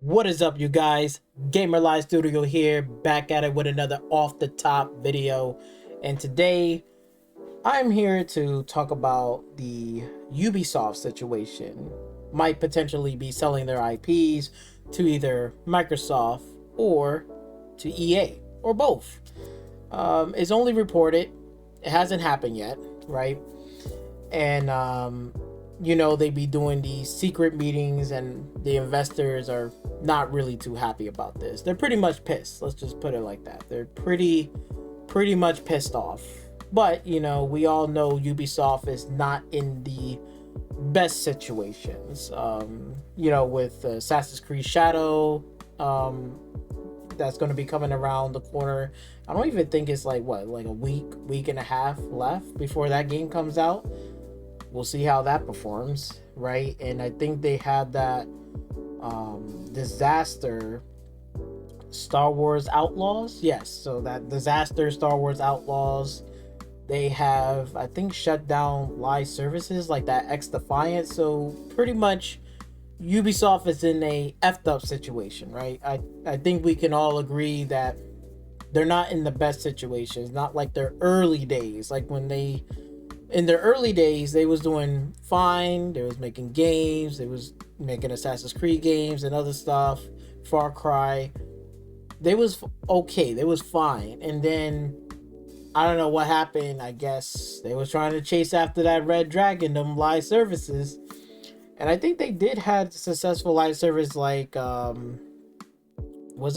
What is up, you guys? Gamer Live Studio here, back at it with another off the top video. And today I'm here to talk about the Ubisoft situation. Might potentially be selling their IPs to either Microsoft or to EA or both. It's only reported, it hasn't happened yet, right? And they be doing these secret meetings, and the investors are not really too happy about this. They're pretty much pissed. Let's just put it like that. They're pretty much pissed off. But we all know Ubisoft is not in the best situations. With Assassin's Creed Shadow, that's going to be coming around the corner. I don't even think it's like a week and a half left before that game comes out. We'll see how that performs, right? And I think they had that disaster Star Wars Outlaws. Yes, so that disaster Star Wars Outlaws, they have, I think, shut down live services like that X Defiant. So pretty much Ubisoft is in a effed up situation, right? I think we can all agree that they're not in the best situations, not like their early days, like when they in their early days, they was doing fine. They was making games. They was making Assassin's Creed games and other stuff. Far Cry. They was okay. They was fine. And then, I don't know what happened. I guess they was trying to chase after that Red Dragon, them live services. And I think they did have successful live service like, was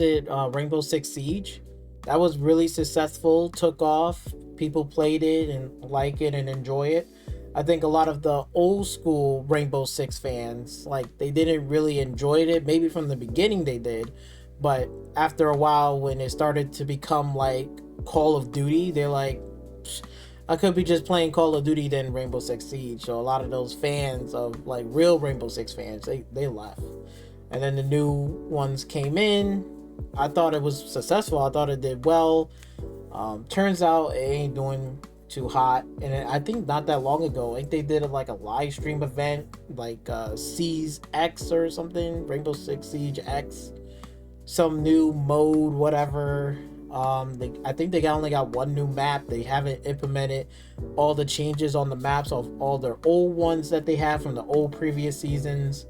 it Rainbow Six Siege? That was really successful, took off. People played it and like it and enjoy it. I think a lot of the old school Rainbow Six fans, like, they didn't really enjoy it. Maybe from the beginning they did, but after a while, when it started to become like Call of Duty, they're like, I could be just playing Call of Duty than Rainbow Six Siege. So a lot of those fans of like real Rainbow Six fans, they left. And then the new ones came in. I thought it was successful. I thought it did well. Turns out it ain't doing too hot. And I think not that long ago, like, they did like a live stream event, like Siege X or something, Rainbow Six Siege X, some new mode, whatever. I think they only got one new map. They haven't implemented all the changes on the maps of all their old ones that they have from the old previous seasons.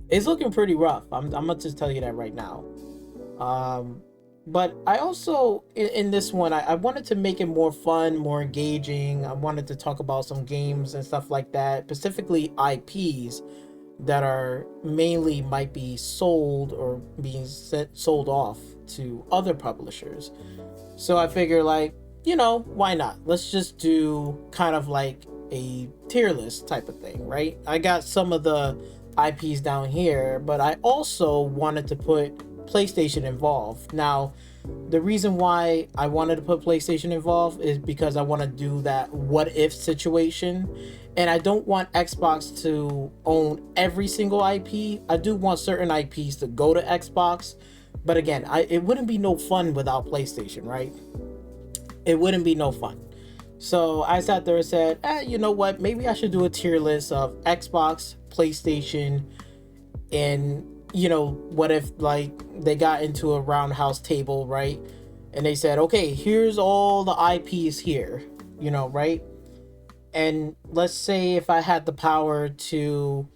It's looking pretty rough. I'm gonna just tell you that right now. But I also, in this one, I wanted to make it more fun, more engaging. I wanted to talk about some games and stuff like that, specifically IPs that are mainly might be sold or being sold off to other publishers. So I figure, like, why not? Let's just do kind of like a tier list type of thing, right? I got some of the IPs down here, but I also wanted to put PlayStation involved. Now, the reason why I wanted to put PlayStation involved is because I want to do that what if situation, and I don't want Xbox to own every single IP. I do want certain IPs to go to Xbox, but again, it wouldn't be no fun without PlayStation, right? It wouldn't be no fun. So I sat there and said, you know what? Maybe I should do a tier list of Xbox, PlayStation, and what if, like, they got into a roundhouse table, right? And they said, okay, here's all the IPs here, right? And let's say if I had the power to,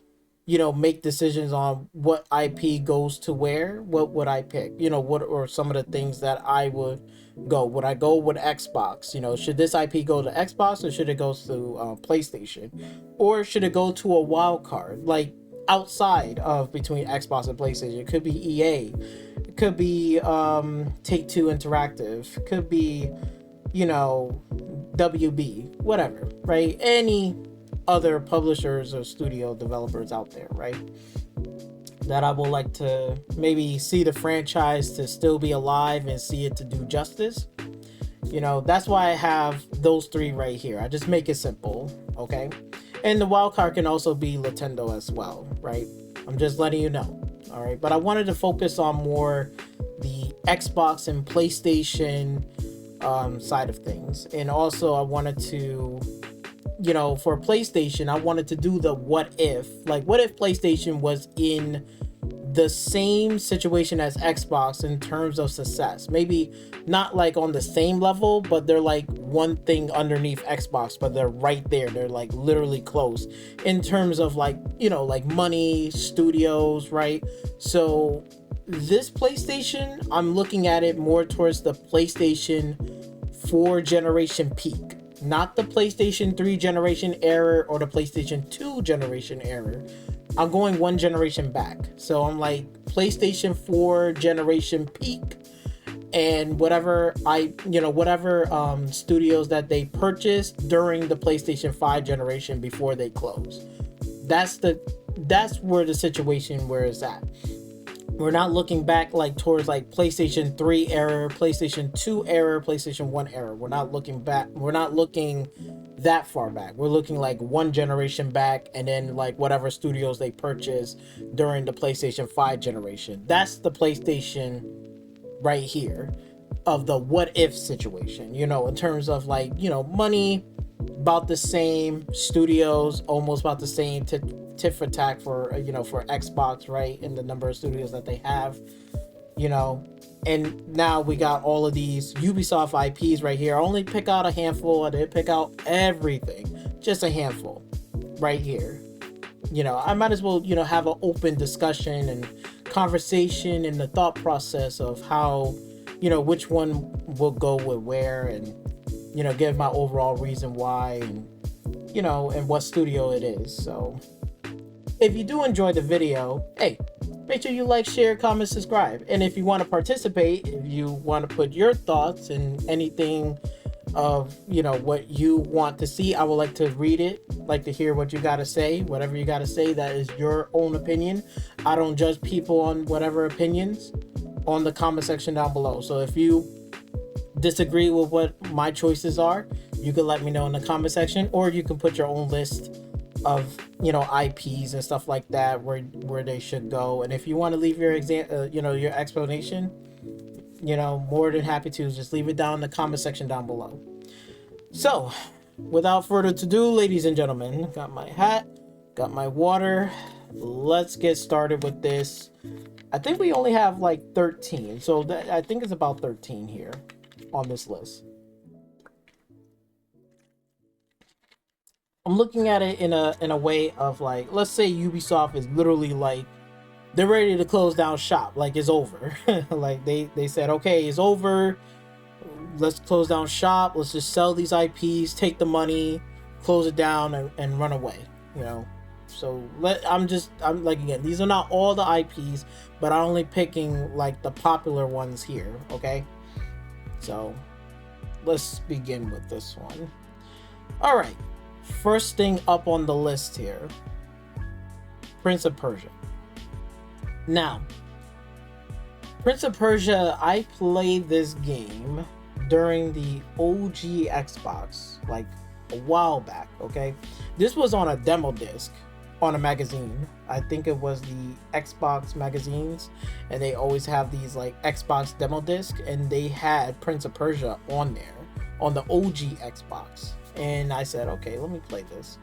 make decisions on what IP goes to where, what would I pick? What are some of the things that I would go? Would I go with Xbox? Should this IP go to Xbox, or should it go to PlayStation? Or should it go to a wild card, like outside of between Xbox and PlayStation? It could be EA, it could be Take-Two Interactive, it could be WB, whatever, right? Any other publishers or studio developers out there, right? That I would like to maybe see the franchise to still be alive and see it to do justice. That's why I have those three right here. I just make it simple, okay? And the wild card can also be Nintendo as well, right? I'm just letting you know, all right? But I wanted to focus on more the Xbox and PlayStation side of things. And also I wanted to you know, for PlayStation, I wanted to do the what if. Like, what if PlayStation was in the same situation as Xbox in terms of success? Maybe not like on the same level, but they're like one thing underneath Xbox, but they're right there. They're like literally close in terms of like, you know, like money, studios, right? So this PlayStation, I'm looking at it more towards the PlayStation 4 generation peak, not the PlayStation 3 generation era or the PlayStation 2 generation era. I'm going one generation back. So I'm like PlayStation 4 generation peak, and whatever studios that they purchased during the PlayStation 5 generation before they close. That's where the situation where it's at. We're not looking back like towards like PlayStation 3 era, PlayStation 2 era, PlayStation 1 era. We're not looking back. We're not looking that far back. We're looking like one generation back, and then like whatever studios they purchased during the PlayStation 5 generation. That's the PlayStation right here of the what if situation, you know, in terms of like, you know, money about the same, studios almost about the same, tit for tat for, you know, for Xbox, right? And the number of studios that they have, you know. And now we got all of these Ubisoft IPs right here. I only pick out a handful. I didn't pick out everything, just a handful right here. You know, I might as well, you know, have an open discussion and conversation and the thought process of how, you know, which one will go with where, and, you know, give my overall reason why, and, you know, and what studio it is. So if you do enjoy the video, hey, make sure you like, share, comment, subscribe. And if you want to participate, if you want to put your thoughts and anything of, you know, what you want to see, I would like to read it, like to hear what you got to say. Whatever you got to say, that is your own opinion. I don't judge people on whatever opinions on the comment section down below. So if you disagree with what my choices are, you can let me know in the comment section, or you can put your own list of, you know, IPs and stuff like that, where they should go. And if you want to leave your your explanation, you know, more than happy to. Just leave it down in the comment section down below. So without further ado, ladies and gentlemen, got my hat, got my water. Let's get started with this. I think we only have like 13, so I think it's about 13 here on this list. I'm looking at it in a way of like, let's say Ubisoft is literally like, they're ready to close down shop, like it's over. Like they said, okay, it's over, let's close down shop, let's just sell these IPs, take the money, close it down, and run away, you know. So I'm like, again, these are not all the IPs, but I'm only picking like the popular ones here, okay? So let's begin with this one. All right, first thing up on the list here, Prince of Persia. Now, Prince of Persia, I played this game during the OG Xbox, like a while back, okay? This was on a demo disc on a magazine. I think it was the Xbox magazines, and they always have these like Xbox demo disc, and they had Prince of Persia on there on the OG Xbox. And I said, okay, let me play this.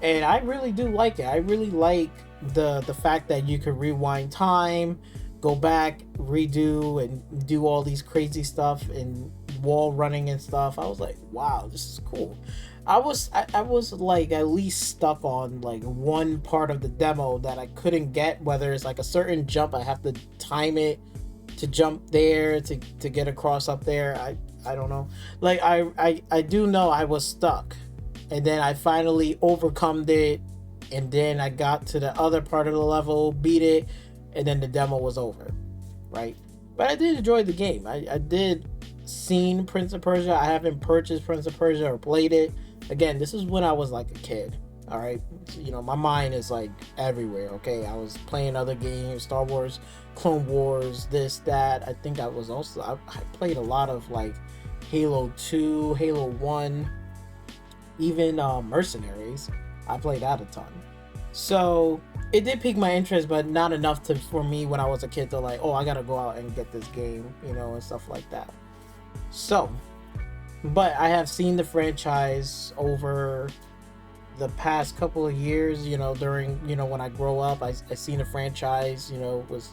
And I really do like it. I really like the fact that you could rewind time, go back, redo, and do all these crazy stuff and wall running and stuff. I was like, wow, this is cool. I was like at least stuck on like one part of the demo that I couldn't get, whether it's like a certain jump, I have to time it to jump there to get across up there. I don't know. Like I do know I was stuck, and then I finally overcome it, and then I got to the other part of the level, beat it, and then the demo was over, right? But I did enjoy the game. I did seen Prince of Persia. I haven't purchased Prince of Persia or played it. Again, this is when I was like a kid, all right? So, you know, my mind is like everywhere, okay? I was playing other games, Star Wars, Clone Wars, this, that. I think I was also, I played a lot of like Halo 2, Halo 1, even Mercenaries. I played that a ton. So it did pique my interest, but not enough for me when I was a kid to like, oh, I gotta go out and get this game, you know, and stuff like that. So, but I have seen the franchise over the past couple of years, during, when I grow up, I seen a franchise, with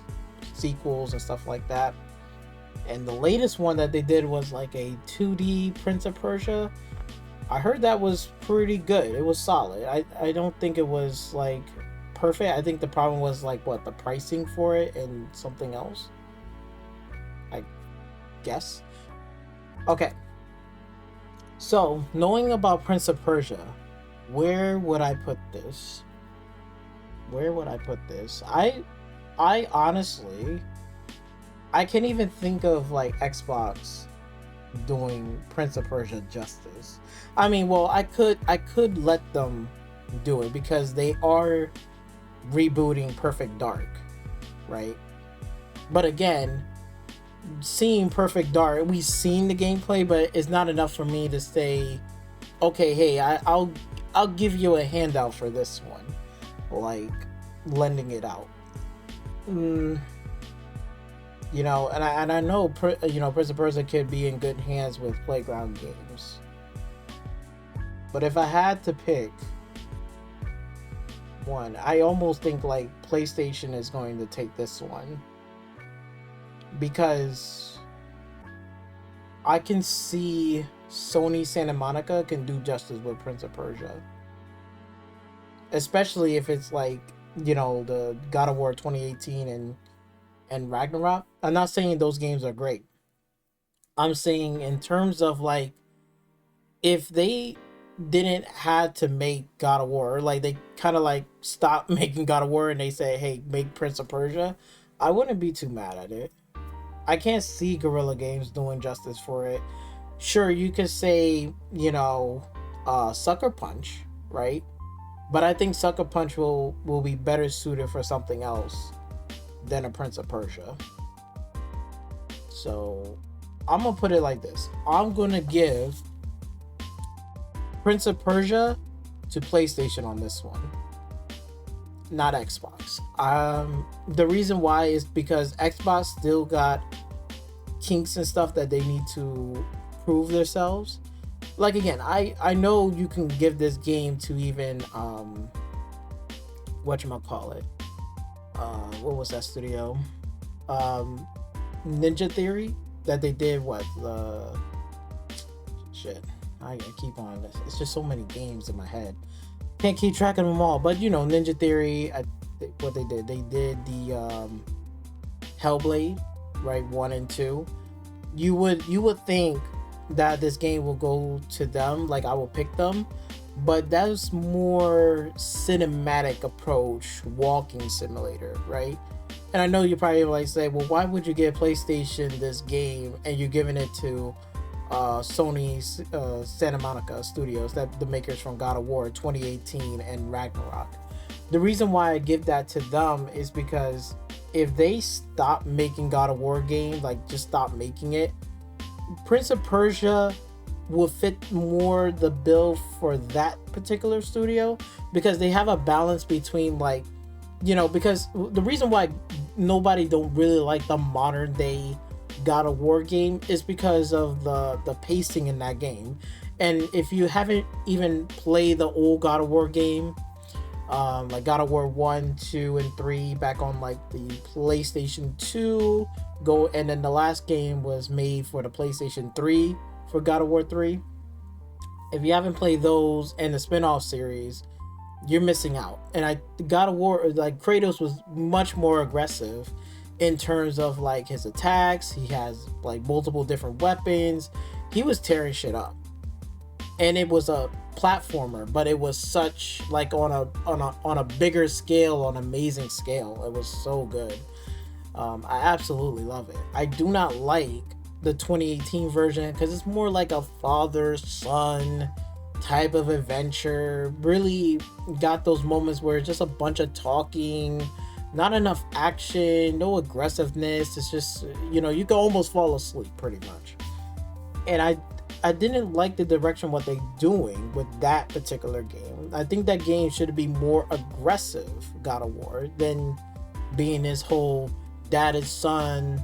sequels and stuff like that. And the latest one that they did was like a 2D Prince of Persia. I heard that was pretty good. It was solid. I don't think it was like perfect. I think the problem was like the pricing for it and something else, I guess. Okay. So, knowing about Prince of Persia, where would I put this? I honestly, I can't even think of like Xbox doing Prince of Persia justice. I mean, well, I could let them do it because they are rebooting Perfect Dark, right? But again, seeing Perfect Dark, we've seen the gameplay, but it's not enough for me to say, okay, hey, I'll give you a handout for this one, like lending it out. And I know Prince of Persia could be in good hands with Playground Games, but if I had to pick one, I almost think like PlayStation is going to take this one, because I can see Sony Santa Monica can do justice with Prince of Persia, especially if it's like the God of War 2018 and Ragnarok. I'm not saying those games are great. I'm saying in terms of like, if they didn't had to make God of War, like they kind of like stopped making God of War and they say, hey, make Prince of Persia, I wouldn't be too mad at it. I can't see Guerrilla Games doing justice for it. Sure, you could say, Sucker Punch, right? But I think Sucker Punch will be better suited for something else than a Prince of Persia. So I'm gonna put it like this. I'm gonna give Prince of Persia to PlayStation on this one, not Xbox. The reason why is because Xbox still got kinks and stuff that they need to prove themselves. Like again, I know you can give this game to even whatchamacallit, what was that studio? Ninja Theory, that they did I keep on this. It's just so many games in my head. Can't keep track of them all. But Ninja Theory, what they did the Hellblade, right, 1 and 2. You would think that this game will go to them, like I will pick them, but that's more cinematic approach, walking simulator, right? And I know you probably like say, well, why would you give PlayStation this game and you're giving it to Sony's Santa Monica Studios, that the makers from God of War 2018 and Ragnarok? The reason why I give that to them is because if they stop making God of War games, like just stop making it, Prince of Persia will fit more the bill for that particular studio, because they have a balance between like, because the reason why nobody don't really like the modern day God of War game is because of the pacing in that game. And if you haven't even played the old God of War game, like God of War 1, 2, and 3 back on like the PlayStation 2, and then the last game was made for the PlayStation 3 for God of War 3. If you haven't played those and the spin-off series, you're missing out. And God of War, like Kratos was much more aggressive in terms of like his attacks. He has like multiple different weapons. He was tearing shit up. And it was a platformer, but it was such like on a bigger scale, on an amazing scale. It was so good. I absolutely love it. I do not like the 2018 version because it's more like a father-son type of adventure. Really got those moments where it's just a bunch of talking, not enough action, no aggressiveness. It's just, you can almost fall asleep pretty much. And I didn't like the direction what they're doing with that particular game. I think that game should be more aggressive, God of War, than being this whole dad and son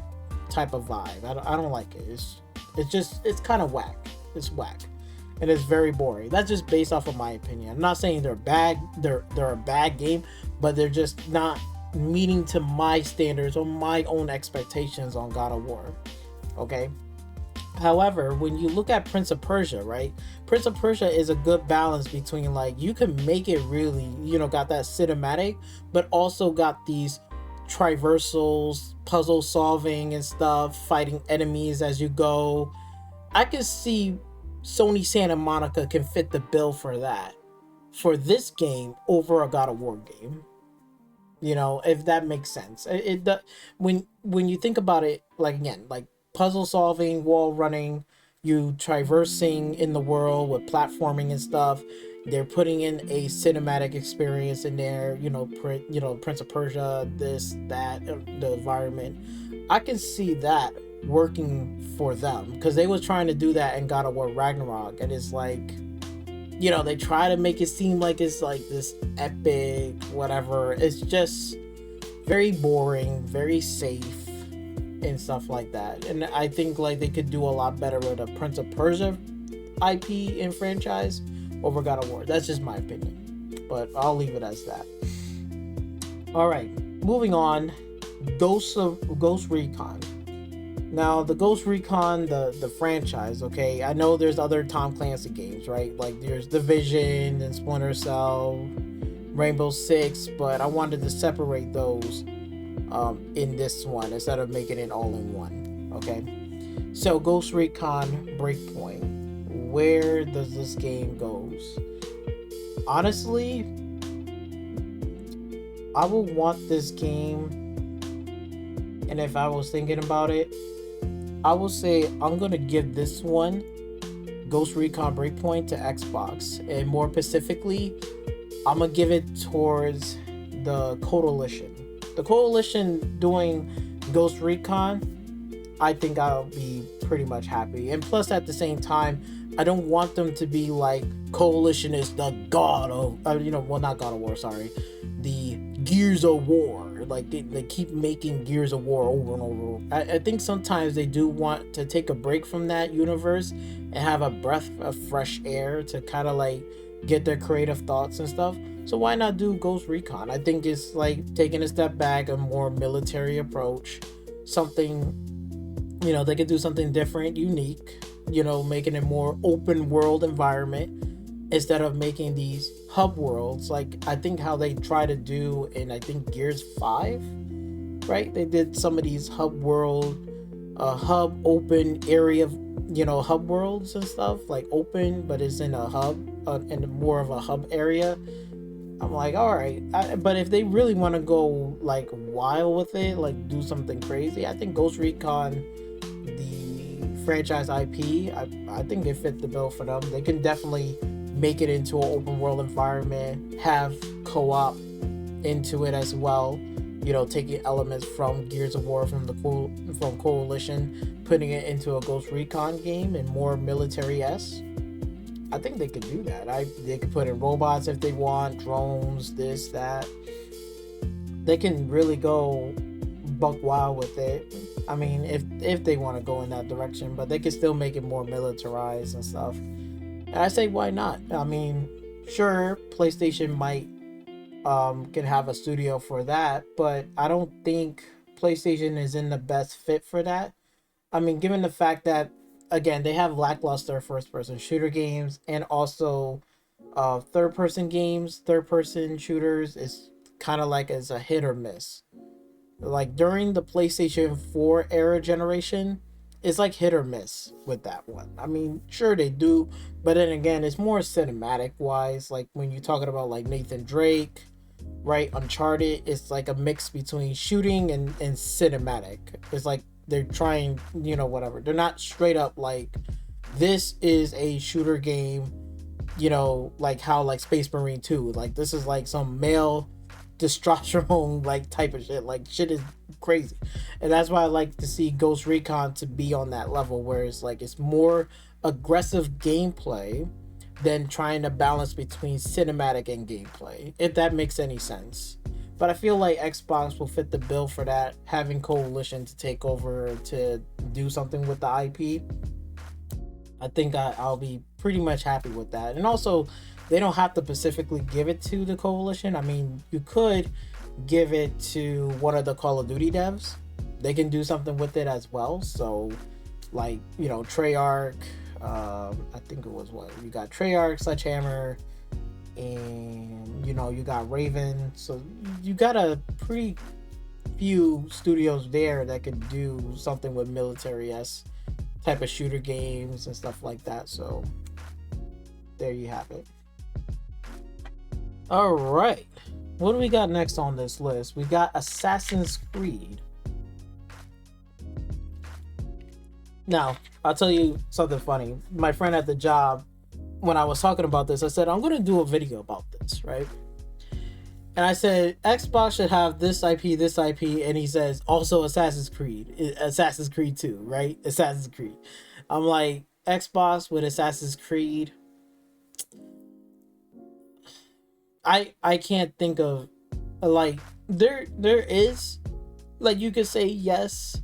type of vibe. I don't like it. It's kind of whack. It's whack. and it's very boring. That's just based off of my opinion. I'm not saying they're bad. They're a bad game, but they're just not meeting to my standards or my own expectations on God of War. Okay. However, when you look at Prince of Persia, right? Prince of Persia is a good balance between, like, you can make it really, got that cinematic, but also got these traversals, puzzle solving and stuff, fighting enemies as you go. I can see Sony Santa Monica can fit the bill for that, for this game over a God of War game. If that makes sense. When you think about it, like, again, like puzzle solving, wall running, you traversing in the world with platforming and stuff. They're putting in a cinematic experience in there. Prince of Persia, this, that, the environment. I can see that working for them, because they was trying to do that in God of War Ragnarok, and it's like, they try to make it seem like it's like this epic whatever. It's just very boring, very safe, and stuff like that. And I think, like, they could do a lot better with a Prince of Persia IP and franchise over God of War. That's just my opinion, but I'll leave it as that. All right, moving on. Ghost Recon. Now, the Ghost Recon, the franchise, okay, I know there's other Tom Clancy games, right? Like, there's Division and Splinter Cell, Rainbow Six, but I wanted to separate those in this one instead of making it all in one, okay? So, Ghost Recon Breakpoint, where does this game goes? Honestly, I would want this game, and if I was thinking about it, I will say I'm going to give this one, Ghost Recon Breakpoint, to Xbox. And more specifically, I'm going to give it towards the Coalition. The Coalition doing Ghost Recon, I think I'll be pretty much happy. And plus, at the same time, I don't want them to be like, Coalition is the god of, not God of War, sorry, the Gears of War. Like, they keep making Gears of War over and over. I think sometimes they do want to take a break from that universe and have a breath of fresh air to kind of like get their creative thoughts and stuff. So why not do Ghost Recon? I think it's like taking a step back, a more military approach, something, they could do something different, unique, making a more open world environment instead of making these hub worlds, like I think how they try to do in, I think, Gears 5, right? They did some of these hub open area, hub worlds and stuff, like open, but it's in a hub, in more of a hub area. I'm like, all right, but if they really want to go like wild with it, like do something crazy, I think Ghost Recon, the franchise IP, I think they fit the bill for them. They can definitely make it into an open world environment, have co-op into it as well, taking elements from Gears of War, from Coalition, putting it into a Ghost Recon game and more military-esque. I think they could do that. They could put in robots if they want, drones, this, that. They can really go buck wild with it. I mean, if they want to go in that direction, but they can still make it more militarized and stuff. And I say, why not? I mean, sure, PlayStation might can have a studio for that, but I don't think PlayStation is in the best fit for that. I mean, given the fact that, again, they have lackluster first-person shooter games and also third-person games, third-person shooters is kind of like as a hit or miss. Like during the PlayStation 4 era generation, it's like hit or miss with that one. I mean, sure they do, but then again, it's more cinematic wise. Like when you're talking about like Nathan Drake, right? Uncharted, it's like a mix between shooting and cinematic. It's like they're trying, whatever. They're not straight up like, this is a shooter game, like how like Space Marine 2. Like this is like some male testosterone like type of shit. Like shit is crazy, and that's why I like to see Ghost Recon to be on that level where it's like it's more aggressive gameplay than trying to balance between cinematic and gameplay, if that makes any sense. But I feel like Xbox will fit the bill for that, having Coalition to take over to do something with the IP. I think I'll be pretty much happy with that. And also, they don't have to specifically give it to the coalition. I mean, you could give it to one of the Call of Duty devs. They can do something with it as well. So, like, you know, Treyarch, I think it was what? You got Treyarch, Sledgehammer, and, you know, you got Raven. So, you got a pretty few studios there that could do something with military-esque type of shooter games and stuff like that. So, there you have it. All right. What do we got next on this list? We got Assassin's Creed. Now, I'll tell you something funny. My friend at the job, when I was talking about this, I said, I'm going to do a video about this, right? And I said, Xbox should have this IP, and he says, also Assassin's Creed 2, right? Assassin's Creed. I'm like, Xbox with Assassin's Creed. I can't think of, like, there is, like, you could say yes,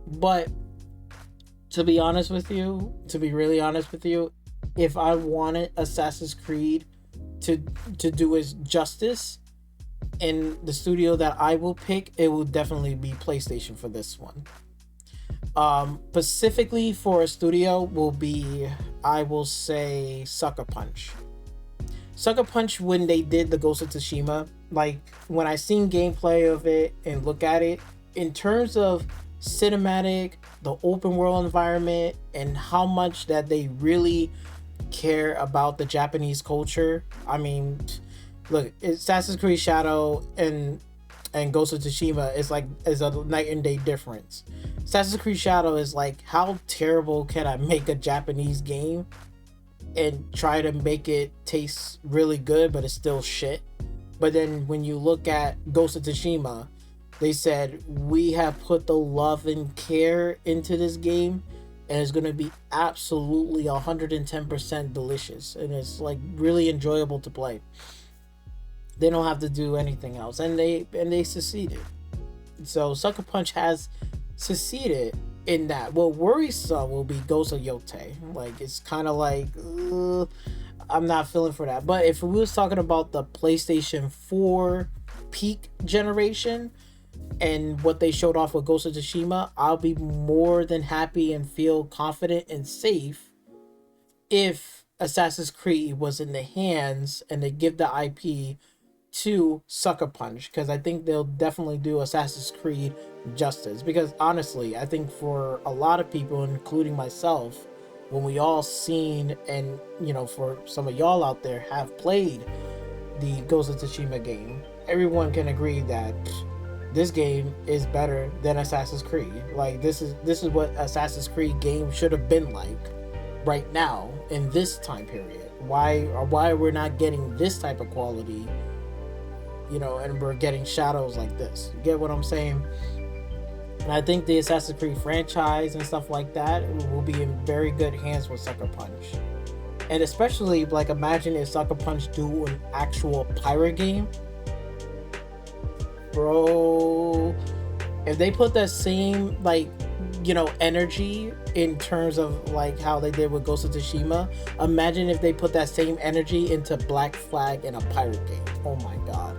but to be honest with you, to be really honest with you, if I wanted Assassin's Creed to do its justice, in the studio that I will pick, it will definitely be PlayStation for this one. Specifically for a studio will be, I will say, Sucker Punch. Sucker Punch, when they did the Ghost of Tsushima, like, when I seen gameplay of it and look at it, in terms of cinematic, the open world environment, and how much that they really care about the Japanese culture. I mean, look, Assassin's Creed Shadow and Ghost of Tsushima is a night and day difference. Assassin's Creed Shadow is like, how terrible can I make a Japanese game and try to make it taste really good, but it's still shit. But then when you look at Ghost of Tsushima, they said, we have put the love and care into this game, and it's going to be absolutely 110% delicious, and it's like really enjoyable to play. They don't have to do anything else, and they succeeded. So Sucker Punch has succeeded in that. What worries some will be Ghost of Yote. Like, it's kind of like, I'm not feeling for that. But if we was talking about the PlayStation 4 peak generation and what they showed off with Ghost of Tsushima, I'll be more than happy and feel confident and safe if Assassin's Creed was in the hands and they give the IP to Sucker Punch, because I think they'll definitely do Assassin's Creed justice. Because honestly, I think for a lot of people, including myself, when we all seen, and you know, for some of y'all out there have played the Ghost of Tsushima game, everyone can agree that this game is better than Assassin's Creed. Like, this is what Assassin's Creed game should have been like right now in this time period. Why we're not getting this type of quality, you know, and we're getting shadows like this. You get what I'm saying? And I think the Assassin's Creed franchise and stuff like that will be in very good hands with Sucker Punch. And especially, like, imagine if Sucker Punch do an actual pirate game. Bro, if they put that same, like, you know, energy in terms of like how they did with Ghost of Tsushima, imagine if they put that same energy into Black Flag in a pirate game. Oh my god.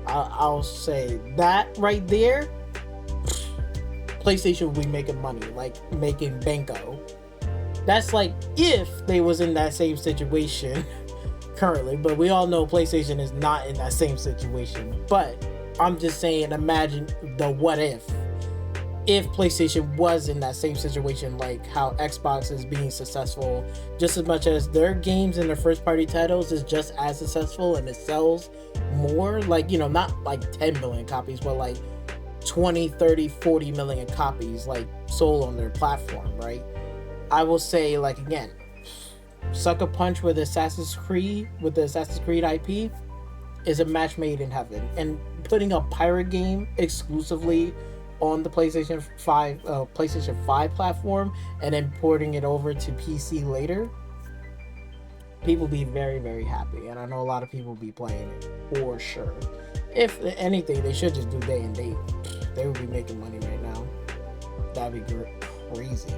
I'll say that right there, PlayStation will be making money, like making banko. That's like if they was in that same situation currently, but we all know PlayStation is not in that same situation. But I'm just saying, imagine the what if PlayStation was in that same situation, like how Xbox is being successful, just as much as their games and their first party titles is just as successful and it sells more, like, you know, not like 10 million copies, but like 20, 30, 40 million copies like sold on their platform, right? I will say, like, again, Sucker Punch with Assassin's Creed, with the Assassin's Creed IP, is a match made in heaven. And putting a pirate game exclusively on the PlayStation 5 platform and then porting it over to PC later, people be very, very happy. And I know a lot of people be playing it for sure. If anything, they should just do day and date. They would be making money right now. That'd be crazy.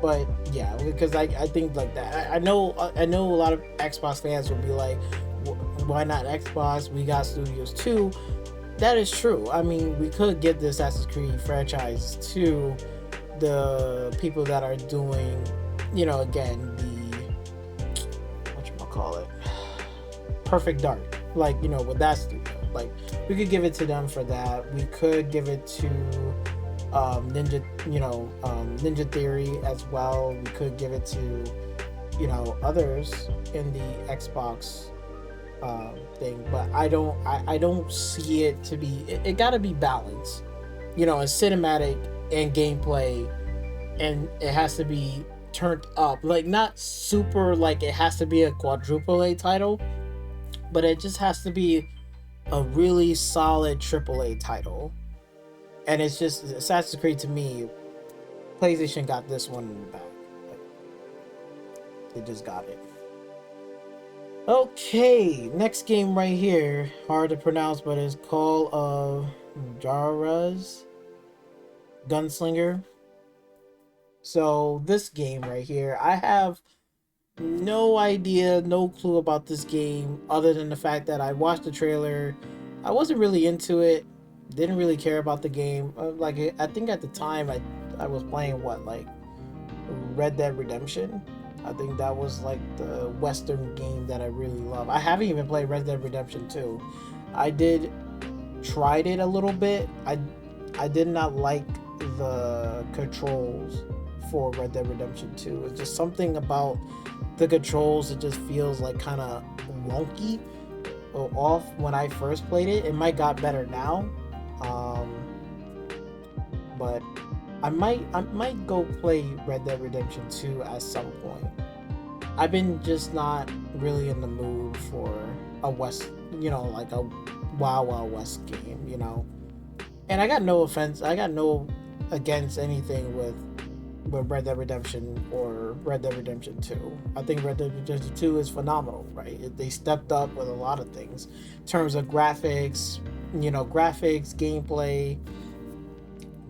But yeah, because I think like that. I know a lot of Xbox fans will be like, why not Xbox? We got studios too. That is true. I mean, we could give the Assassin's Creed franchise to the people that are doing, again, what you call it, Perfect Dark, like, with that studio. Like, we could give it to them for that. We could give it to Ninja Theory as well. We could give it to, others in the Xbox thing, but I don't see it to be. It got to be balanced, in cinematic and gameplay, and it has to be turned up, like not super like it has to be a quadruple A title, but it just has to be a really solid triple A title. And it's just Assassin's Creed to me. PlayStation got this one in the bag. Like, they just got it. Okay, next game right here, hard to pronounce, but it's Call of Juarez Gunslinger. So this game right here, I have no idea, no clue about this game other than the fact that I watched the trailer. I wasn't really into it, didn't really care about the game. Like, I think at the time I was playing like Red Dead Redemption. I think that was like the Western game that I really love. I haven't even played Red Dead Redemption 2. I did tried it a little bit. I did not like the controls for Red Dead Redemption 2. It's just something about the controls. It just feels like kind of wonky or off when I first played it. It might got better now, but I might go play Red Dead Redemption 2 at some point. I've been just not really in the mood for a like a Wild Wild West game, And I got no offense. I got no against anything with Red Dead Redemption or Red Dead Redemption 2. I think Red Dead Redemption 2 is phenomenal, right? They stepped up with a lot of things in terms of graphics, gameplay,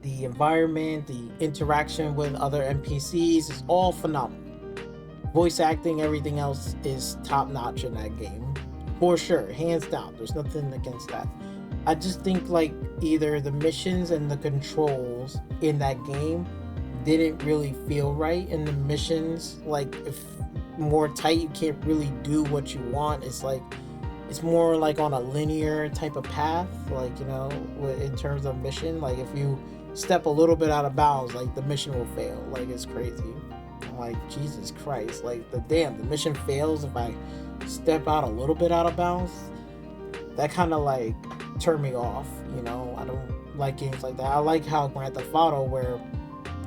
the environment, the interaction with other NPCs is all phenomenal. Voice acting, everything else is top notch in that game. For sure, hands down. There's nothing against that. I just think like either the missions and the controls in that game didn't really feel right. In the missions, like if more tight, you can't really do what you want. It's like it's more like on a linear type of path, like in terms of mission. Like if you step a little bit out of bounds, like the mission will fail. Like it's crazy. I'm like, Jesus Christ, like the mission fails if I step out a little bit out of bounds. That kind of like turned me off. I don't like games like that. I like how Grand Theft Auto, where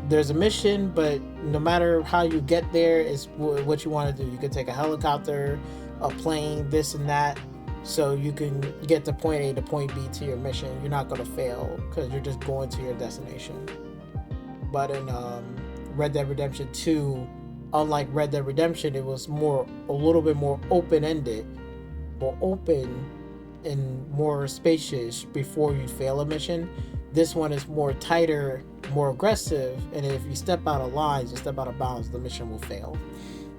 there's a mission, but no matter how you get there, it's what you want to do. You can take a helicopter, a plane, this and that, so you can get to point A to point B to your mission. You're not going to fail because you're just going to your destination. But in Red Dead Redemption 2, unlike Red Dead Redemption, it was a little bit more open-ended, more open and more spacious before you fail a mission. This one is more tighter, more aggressive, and if you step out of lines or step out of bounds, the mission will fail.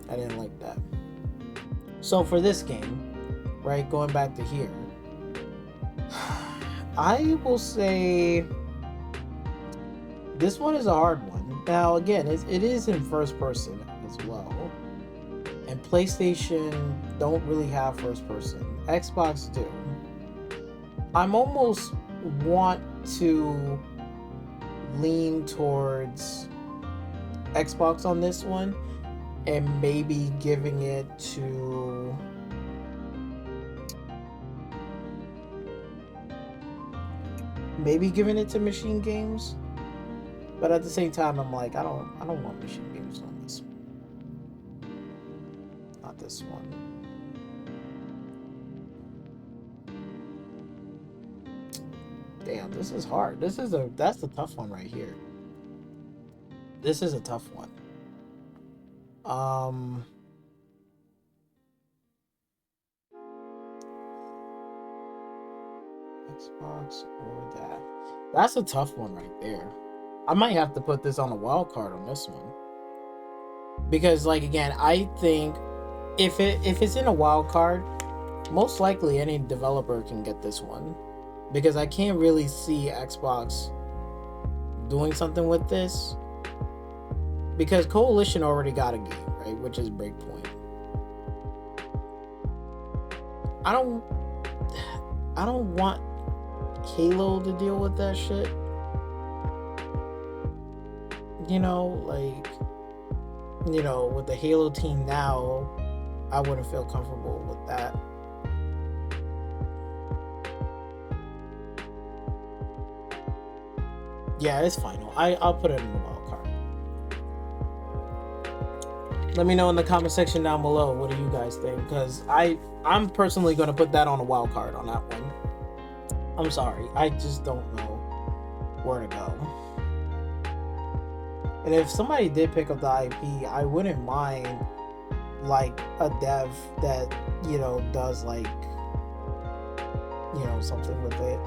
I didn't like that. So for this game, right, going back to here, I will say this one is a hard one. Now, again, it is in first person as well, and PlayStation don't really have first person. Xbox do. I'm almost want to lean towards Xbox on this one, and maybe giving it to Machine Games. But at the same time, I'm like, I don't want Machine Games on this one. Not this one. Damn, this is hard. That's the tough one right here. This is a tough one. Xbox or that. That's a tough one right there. I might have to put this on a wild card on this one. Because like again, I think if it's in a wild card, most likely any developer can get this one, because I can't really see Xbox doing something with this, because Coalition already got a game, right, which is Breakpoint. I don't want Halo to deal with that shit. You know, like, you know, with the Halo team now, I wouldn't feel comfortable with that. Yeah, it's final. I'll put it in the wild card. Let me know in the comment section down below, what do you guys think? Because I'm personally going to put that on a wild card on that one. I'm sorry, I just don't know where to go. And if somebody did pick up the IP, I wouldn't mind like a dev that, you know, does like, you know, something with it.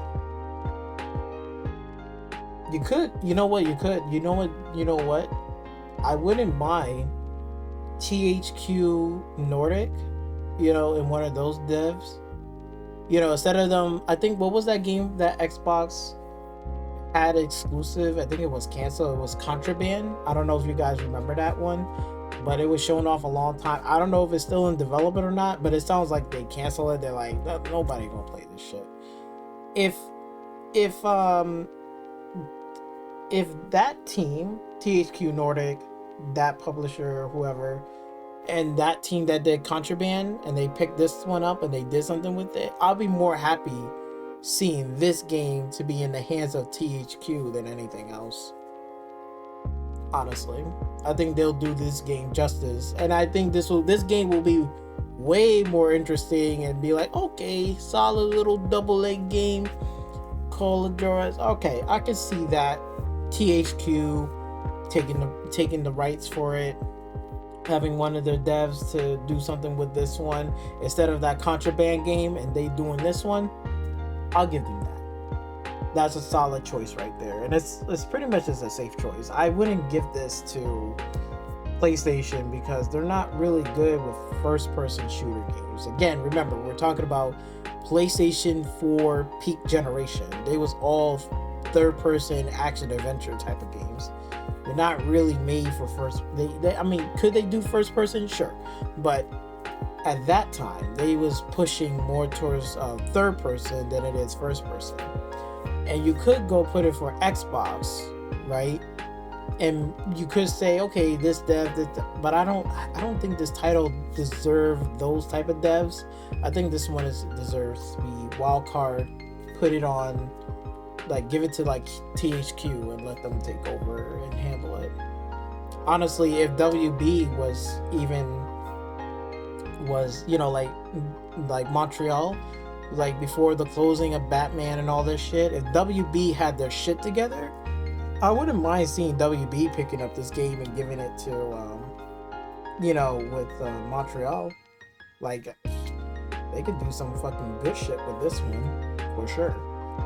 You could, you know what, I wouldn't mind THQ Nordic, you know, in one of those devs. You know, instead of them, I think, what was that game that Xbox had exclusive? I think it was canceled. It was Contraband. I don't know if you guys remember that one, but it was shown off a long time. I don't know if it's still in development or not, but it sounds like they canceled it. They're like, nobody gonna play this shit. If that team, THQ Nordic, that publisher, whoever, and that team that did Contraband, and they picked this one up and they did something with it, I'll be more happy seeing this game to be in the hands of THQ than anything else. Honestly, I think they'll do this game justice, and I think this game will be way more interesting and be like, okay, solid little double-A game, Call of Duty. Okay, I can see that. THQ taking the rights for it, having one of their devs to do something with this one instead of that Contraband game, and they doing this one. I'll give them that. That's a solid choice right there, and it's pretty much just a safe choice. I wouldn't give this to PlayStation because they're not really good with first-person shooter games. Again, remember, we're talking about PlayStation 4 peak generation. They was all third-person action adventure type of games. They're not really made for first. I mean, could they do first-person? Sure, but at that time they was pushing more towards third-person than it is first-person. And you could go put it for Xbox, right? And you could say, okay, this dev, but I don't think this title deserves those type of devs. I think this one deserves to be wild card. Put it on, like, give it to like THQ and let them take over and handle it. Honestly, if WB was you know, like Montreal, like before the closing of Batman and all this shit, if WB had their shit together, I wouldn't mind seeing WB picking up this game and giving it to, you know, with Montreal. Like, they could do some fucking good shit with this one, for sure.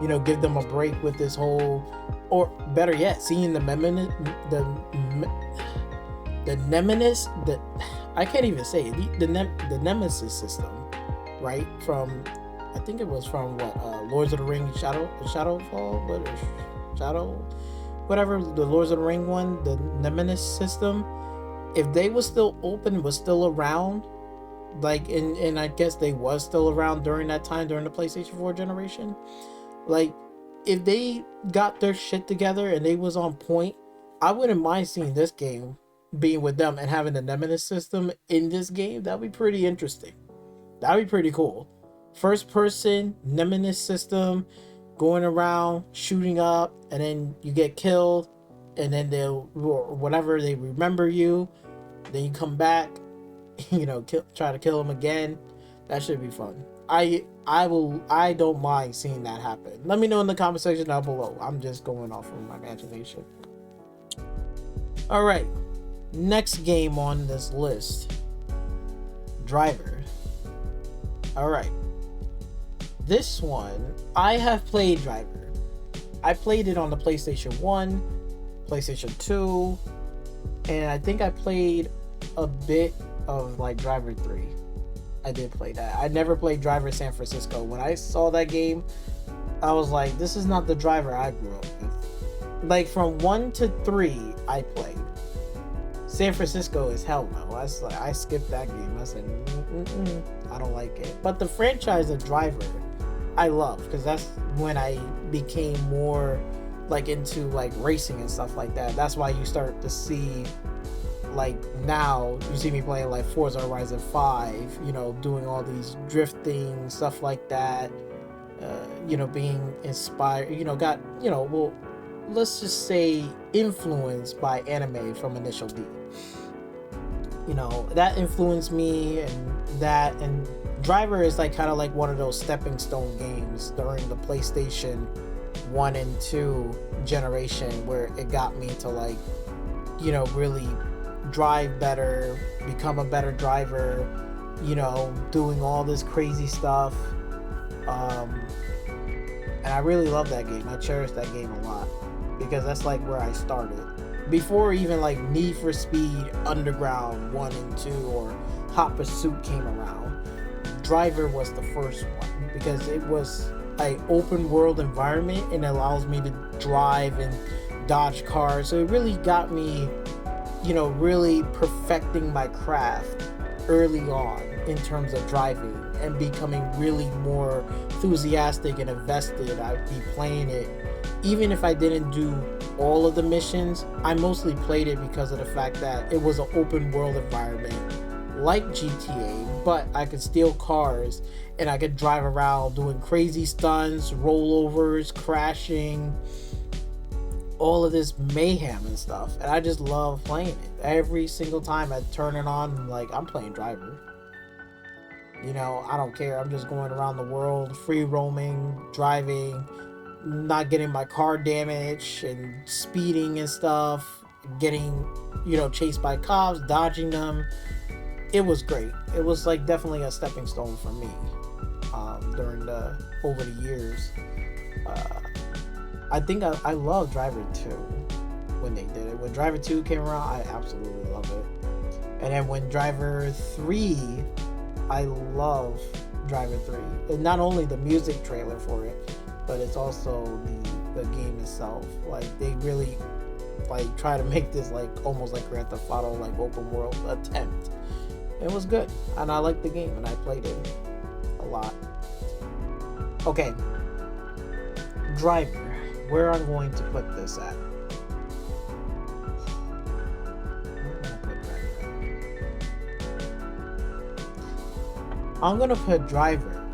You know, give them a break with this whole, or better yet, seeing the I can't even say it, the Nemesis system, right? From, I think it was from what, Lords of the Rings Shadowfall, whatever, the Lords of the Ring one, the Nemesis system. If they was still open, was still around, like, and I guess they was still around during that time, during the PlayStation 4 generation. Like, if they got their shit together and they was on point, I wouldn't mind seeing this game being with them and having the Nemesis system in this game. That'd be pretty interesting. That'd be pretty cool. First person Nemesis system, going around shooting up, and then you get killed, and then they'll, or whatever, they remember you, then you come back, you know, try to kill them again. That should be fun. I don't mind seeing that happen. Let me know in the comment section down below. I'm just going off of my imagination. All right, next game on this list, Driver. All right, this one, I have played Driver. I played it on the PlayStation 1, PlayStation 2, and I think I played a bit of like Driver 3. I did play that. I never played Driver San Francisco. When I saw that game, I was like, this is not the Driver I grew up with. Like from 1 to 3, I played. San Francisco is hell no. I skipped that game. I said, I don't like it. But the franchise of Driver, I love, because that's when I became more like into like racing and stuff like that. That's why you start to see, like now you see me playing like Forza Horizon 5, you know, doing all these drifting stuff like that, you know, being inspired, you know, got, you know, well, let's just say influenced by anime from Initial D. You know, that influenced me, and Driver is like kind of like one of those stepping stone games during the PlayStation 1 and 2 generation, where it got me to like, you know, really drive better, become a better driver, you know, doing all this crazy stuff. And I really love that game. I cherish that game a lot, because that's like where I started. Before even like Need for Speed Underground 1 and 2 or Hot Pursuit came around, Driver was the first one, because it was an open world environment and allows me to drive and dodge cars. So it really got me, you know, really perfecting my craft early on in terms of driving and becoming really more enthusiastic and invested. I'd be playing it even if I didn't do all of the missions. I mostly played it because of the fact that it was an open world environment like GTA, but I could steal cars and I could drive around doing crazy stunts, rollovers, crashing, all of this mayhem and stuff. And I just love playing it. Every single time I turn it on, I'm like, I'm playing Driver. You know, I don't care. I'm just going around the world, free roaming, driving, not getting my car damaged and speeding and stuff, getting, you know, chased by cops, dodging them. It was great. It was like definitely a stepping stone for me over the years. I think I love Driver 2 when they did it. When Driver 2 came around, I absolutely love it. And then when Driver 3, I love Driver 3. And not only the music trailer for it, but it's also the game itself. Like they really like try to make this like almost like Grand Theft Auto like open world attempt. It was good, and I liked the game, and I played it a lot. Okay, Driver, where I'm going to put this at? I'm gonna put Driver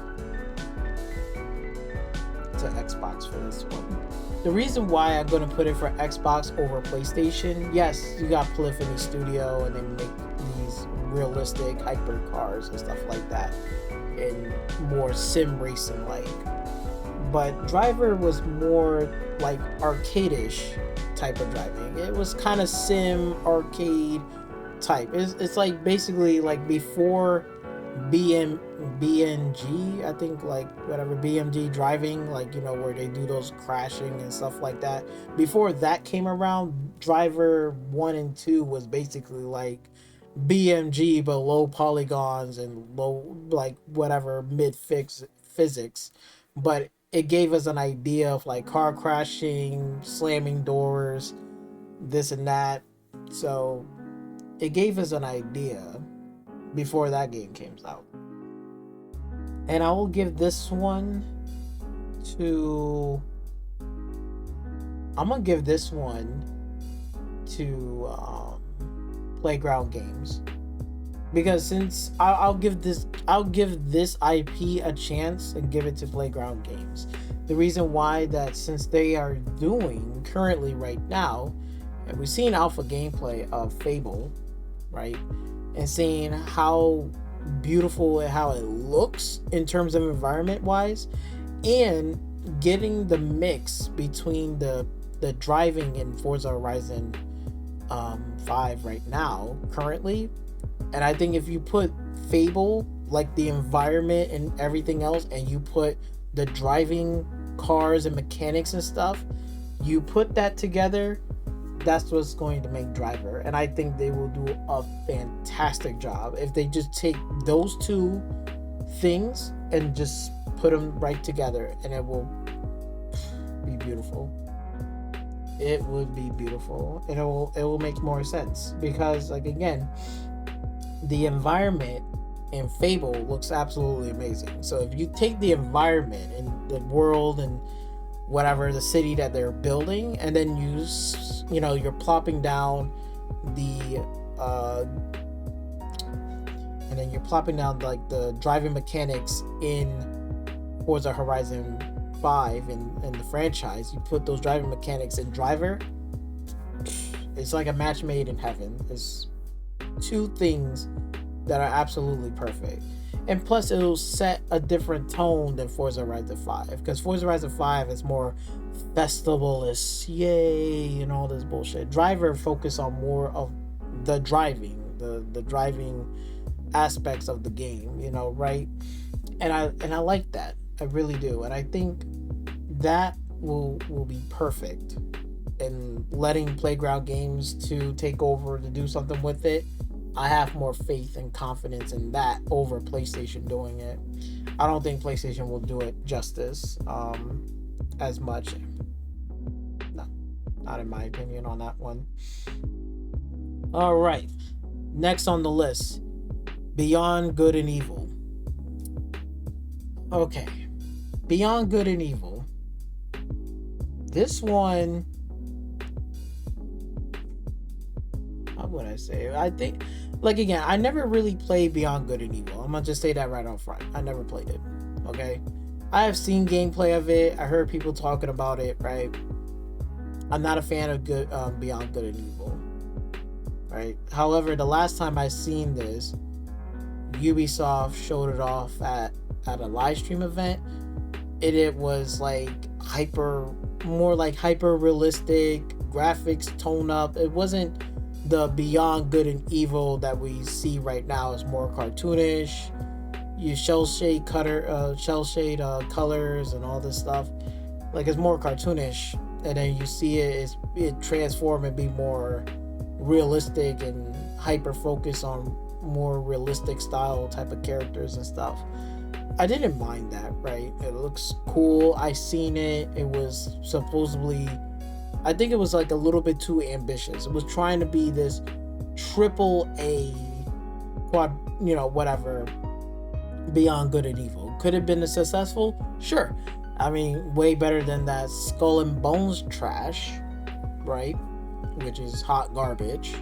to Xbox for this one. The reason why I'm gonna put it for Xbox over PlayStation, yes, you got Polyphony Studio, and they make these realistic hyper cars and stuff like that, and more sim racing like. But Driver was more like arcade-ish type of driving. It was kind of sim arcade type. It's like basically like before BMG, I think, like whatever, BMG driving, like, you know, where they do those crashing and stuff like that. Before that came around, Driver 1 and 2 was basically like BMG but low polygons and low, like, whatever, mid physics, but it gave us an idea of like car crashing, slamming doors, this and that. So it gave us an idea before that game came out. And I will give this one to, I'm gonna give this one to Playground Games, because since I'll give this IP a chance and give it to Playground Games. The reason why, that since they are doing currently right now, and we've seen alpha gameplay of Fable, right, and seeing how beautiful and how it looks in terms of environment wise, and getting the mix between the driving in Forza Horizon 5 right now currently. And I think if you put Fable, like the environment and everything else, and you put the driving cars and mechanics and stuff, you put that together, that's what's going to make Driver, and I think they will do a fantastic job if they just take those two things and just put them right together, and it will be beautiful. It would be beautiful, and it will make more sense because, like, again, the environment in Fable looks absolutely amazing. So if you take the environment and the world and whatever the city that they're building, and then you're plopping down the and then you're plopping down like the driving mechanics in Forza Horizon 5 in the franchise. You put those driving mechanics in Driver, it's like a match made in heaven. It's two things that are absolutely perfect. And plus, it'll set a different tone than Forza Horizon 5. Because Forza Horizon 5 is more festivalist, yay, and all this bullshit. Driver focus on more of the driving, the driving aspects of the game, right? And I like that. I really do. And I think that will be perfect in letting Playground Games to take over to do something with it. I have more faith and confidence in that over PlayStation doing it. I don't think PlayStation will do it justice as much. No, not in my opinion on that one. All right. Next on the list, Beyond Good and Evil. Okay. Beyond Good and Evil. This one, how would I say? I think, like, again, I never really played Beyond Good and Evil. I'm gonna just say that right on front. I never played it. Okay, I have seen gameplay of it. I heard people talking about it. Right. I'm not a fan of Beyond Good and Evil. Right. However, the last time I seen this, Ubisoft showed it off at a live stream event. It was like more hyper realistic graphics, tone up. It wasn't the Beyond Good and Evil that we see right now. Is more cartoonish. You shell shade colors and all this stuff. Like, it's more cartoonish, and then you see it transform and be more realistic and hyper focus on more realistic style type of characters and stuff. I didn't mind that, right? It looks cool. I seen it. It was supposedly, I think it was like a little bit too ambitious. It was trying to be this AAA whatever, Beyond Good and Evil. Could it have been successful? Sure. I mean, way better than that Skull and Bones trash, right? Which is hot garbage.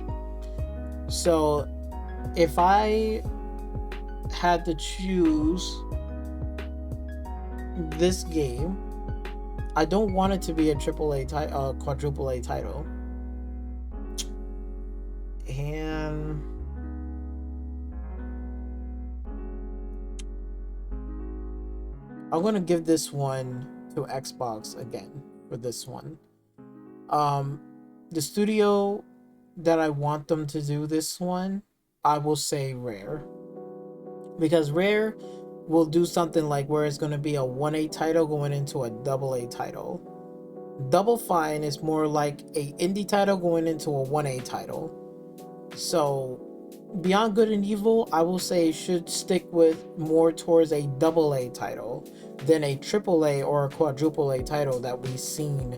So, if I had to choose this game, I don't want it to be a quadruple A title. And I'm gonna give this one to Xbox again for this one. The studio that I want them to do this one, I will say Rare. Because Rare will do something like where it's going to be a 1A title going into a AA title. Double Fine is more like a indie title going into a 1A title. So Beyond Good and Evil, I will say, should stick with more towards a AA title than a AAA or a quadruple A title that we've seen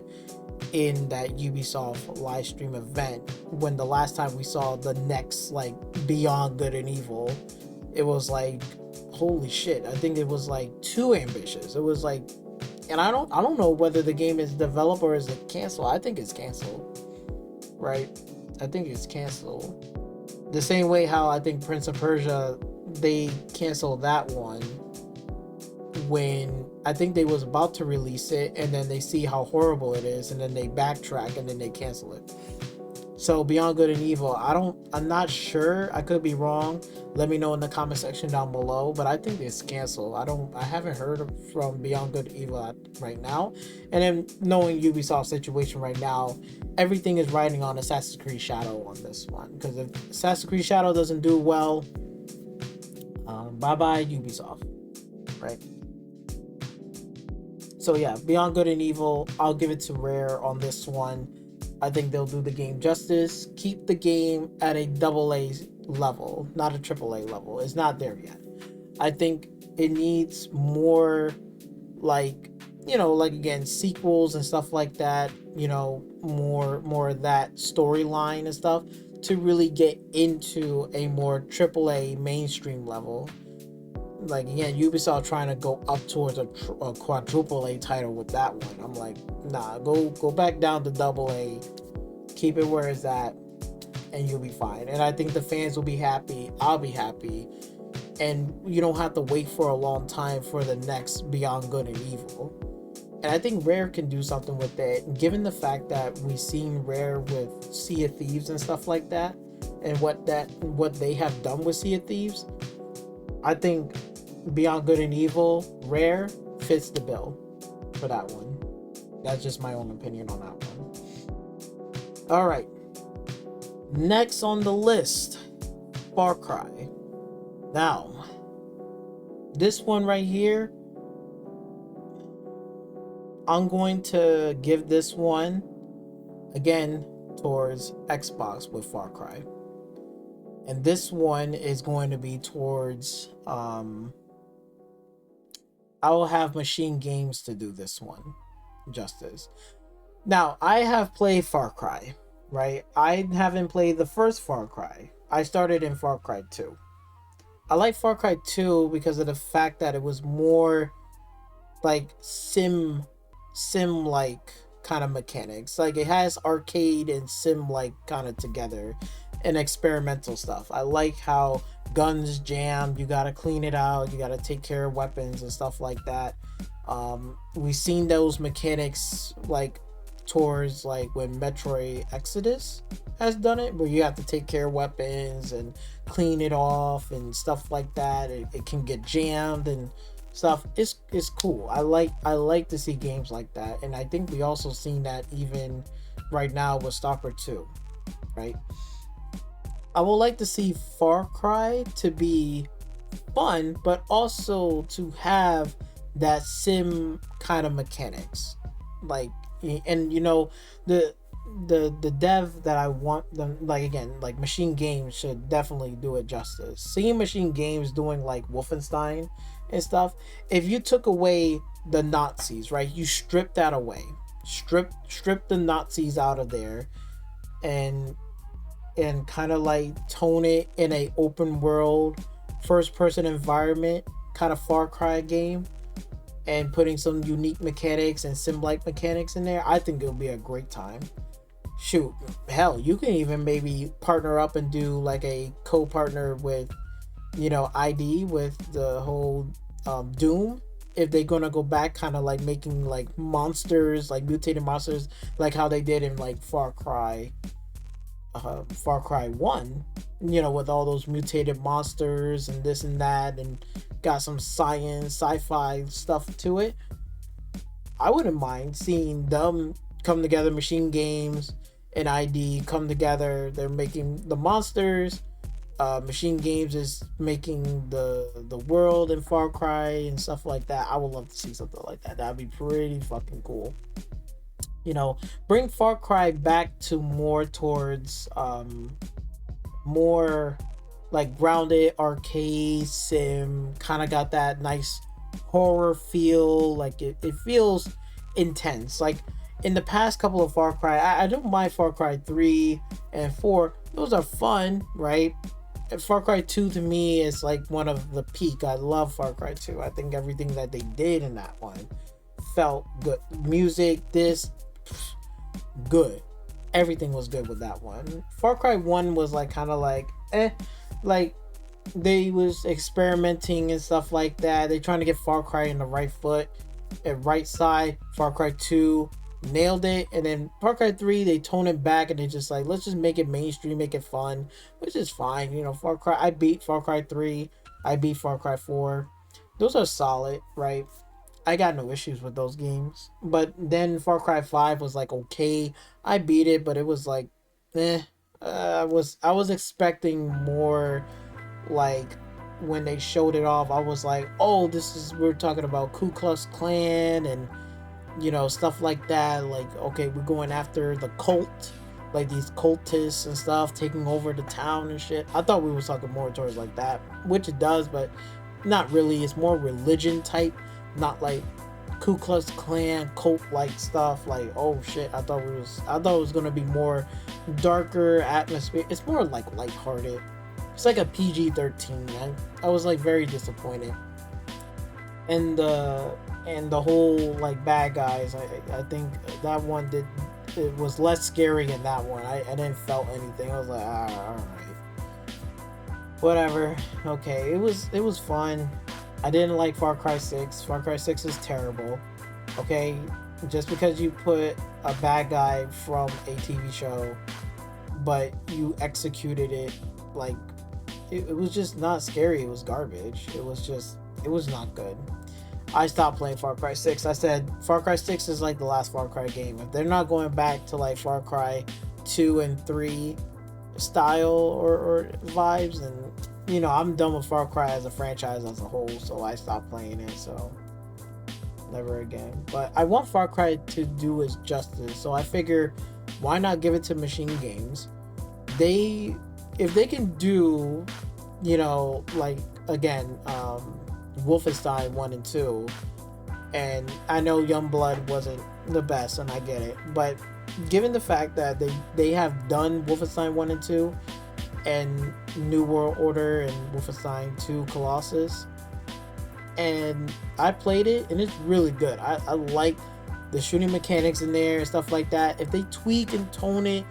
in that Ubisoft live stream event. When the last time we saw the next like Beyond Good and Evil, it was like, holy shit, I think it was like too ambitious. It was like, and I don't know whether the game is developed or is it canceled. I think it's canceled, right? I think it's canceled. The same way how I think Prince of Persia, they canceled that one when I think they was about to release it, and then they see how horrible it is, and then they backtrack and then they cancel it. So Beyond Good and Evil, I'm not sure. I could be wrong. Let me know in the comment section down below. But I think it's canceled. I haven't heard from Beyond Good and Evil right now. And then knowing Ubisoft's situation right now, everything is riding on Assassin's Creed Shadow on this one. Because if Assassin's Creed Shadow doesn't do well, bye-bye Ubisoft. Right? So yeah, Beyond Good and Evil, I'll give it to Rare on this one. I think they'll do the game justice, keep the game at a double A level, not a triple A level. It's not there yet. I think it needs more, like, like, again, sequels and stuff like that, more of that storyline and stuff to really get into a more triple A mainstream level. Like, again, Ubisoft trying to go up towards a quadruple A title with that one. I'm like, nah, go back down to double A, keep it where it's at, and you'll be fine. And I think the fans will be happy. I'll be happy, and you don't have to wait for a long time for the next Beyond Good and Evil. And I think Rare can do something with it, given the fact that we've seen Rare with Sea of Thieves and stuff like that, and what they have done with Sea of Thieves. I think Beyond Good and Evil, Rare, fits the bill for that one. That's just my own opinion on that one. Alright. Next on the list, Far Cry. Now, this one right here, I'm going to give this one, again, towards Xbox with Far Cry. And this one is going to be towards, I will have Machine Games to do this one justice. Now, I have played Far Cry, right? I haven't played the first Far Cry. I started in Far Cry 2. I like Far Cry 2 because of the fact that it was more like sim like kind of mechanics. Like, it has arcade and sim like kind of together, and experimental stuff. I like how guns jam, you gotta clean it out, you gotta take care of weapons and stuff like that. We've seen those mechanics like towards like when Metroid Exodus has done it, where you have to take care of weapons and clean it off and stuff like that. It can get jammed and stuff. It's cool. I like to see games like that, and I think we also seen that even right now with Stalker 2, right? I would like to see Far Cry to be fun, but also to have that sim kind of mechanics. Like, and the dev that I want them, like, again, like Machine Games should definitely do it justice. Seeing Machine Games doing like Wolfenstein and stuff, if you took away the Nazis, right? You strip that away. Strip the Nazis out of there, and kind of like tone it in a open world first person environment kind of Far Cry game, and putting some unique mechanics and sim like mechanics in there, I think it'll be a great time. Shoot, hell, you can even maybe partner up and do like a co-partner with ID with the whole Doom, if they're gonna go back kind of like making like monsters, like mutated monsters, like how they did in like Far Cry 1, with all those mutated monsters and this and that, and got some science, sci-fi stuff to it. I wouldn't mind seeing them come together, Machine Games and ID come together. They're making the monsters. Machine Games is making the world in Far Cry and stuff like that. I would love to see something like that. That'd be pretty fucking cool. Bring Far Cry back to more towards more like grounded arcade sim, kind of got that nice horror feel. Like, it feels intense. Like, in the past couple of Far Cry, I don't mind Far Cry 3 and 4. Those are fun, right? And Far Cry 2 to me is like one of the peak. I love Far Cry 2. I think everything that they did in that one felt good. Music, good. Everything was good with that one. Far Cry 1 was like kind of like like they was experimenting and stuff like that. They trying to get Far Cry in the right foot and right side. Far Cry 2 nailed it, and then Far Cry 3 they tone it back, and they just like, let's just make it mainstream, make it fun, which is fine. Far Cry, I beat Far Cry 3, I beat Far Cry 4. Those are solid, right? I got no issues with those games. But then Far Cry 5 was like, okay, I beat it, but it was like I was expecting more. Like, when they showed it off, I was like, oh, we're talking about Ku Klux Klan and stuff like that. Like, okay, we're going after the cult, like these cultists and stuff taking over the town and shit. I thought we were talking more towards like that, which it does, but not really. It's more religion type, not like Ku Klux Klan cult like stuff. Like, oh shit, I thought it was gonna be more darker atmosphere. It's more like lighthearted. It's like a PG-13. I was like very disappointed. And the whole like bad guys, I think that one did, it was less scary in that one. I didn't felt anything. I was like, all right, whatever. Okay, it was fun. I didn't like Far Cry 6. Far Cry 6 is terrible. Okay, just because you put a bad guy from a TV show, but you executed it like it was just not scary. It was garbage. It was not good. I stopped playing Far Cry 6. I said Far Cry 6 is like the last Far Cry game. If they're not going back to like Far Cry 2 and 3 style or vibes, then I'm done with Far Cry as a franchise as a whole, so I stopped playing it. So never again. But I want Far Cry to do its justice, so I figure why not give it to Machine Games? If they can do, like again, Wolfenstein 1 and 2, and I know Youngblood wasn't the best, and I get it, but given the fact that they have done Wolfenstein 1 and 2 and New World Order and Wolfenstein 2 Colossus, and I played it and it's really good. I like the shooting mechanics in there and stuff like that. If they tweak and tone it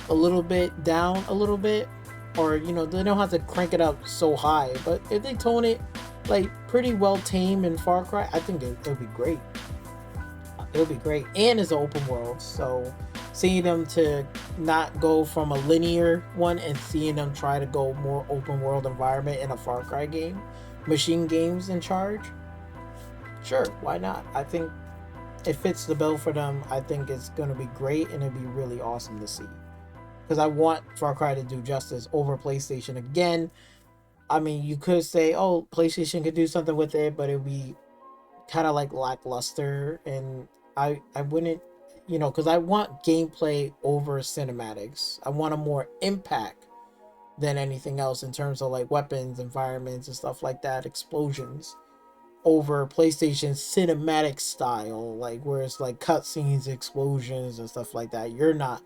a little bit down a little bit, or they don't have to crank it up so high, but if they tone it like pretty well tamed in Far Cry, I think it'll be great. It'll be great, and it's an open world, so seeing them to not go from a linear one and seeing them try to go more open world environment in a Far Cry game, Machine Games in charge, sure, why not? I think it fits the bill for them. I think it's going to be great, and it'd be really awesome to see, because I want Far Cry to do justice over PlayStation again. I mean, you could say, oh, PlayStation could do something with it, but it'd be kind of like lackluster, and I wouldn't, because I want gameplay over cinematics. I want a more impact than anything else in terms of like weapons, environments, and stuff like that, explosions, over PlayStation cinematic style, like where it's like cutscenes, explosions, and stuff like that. You're not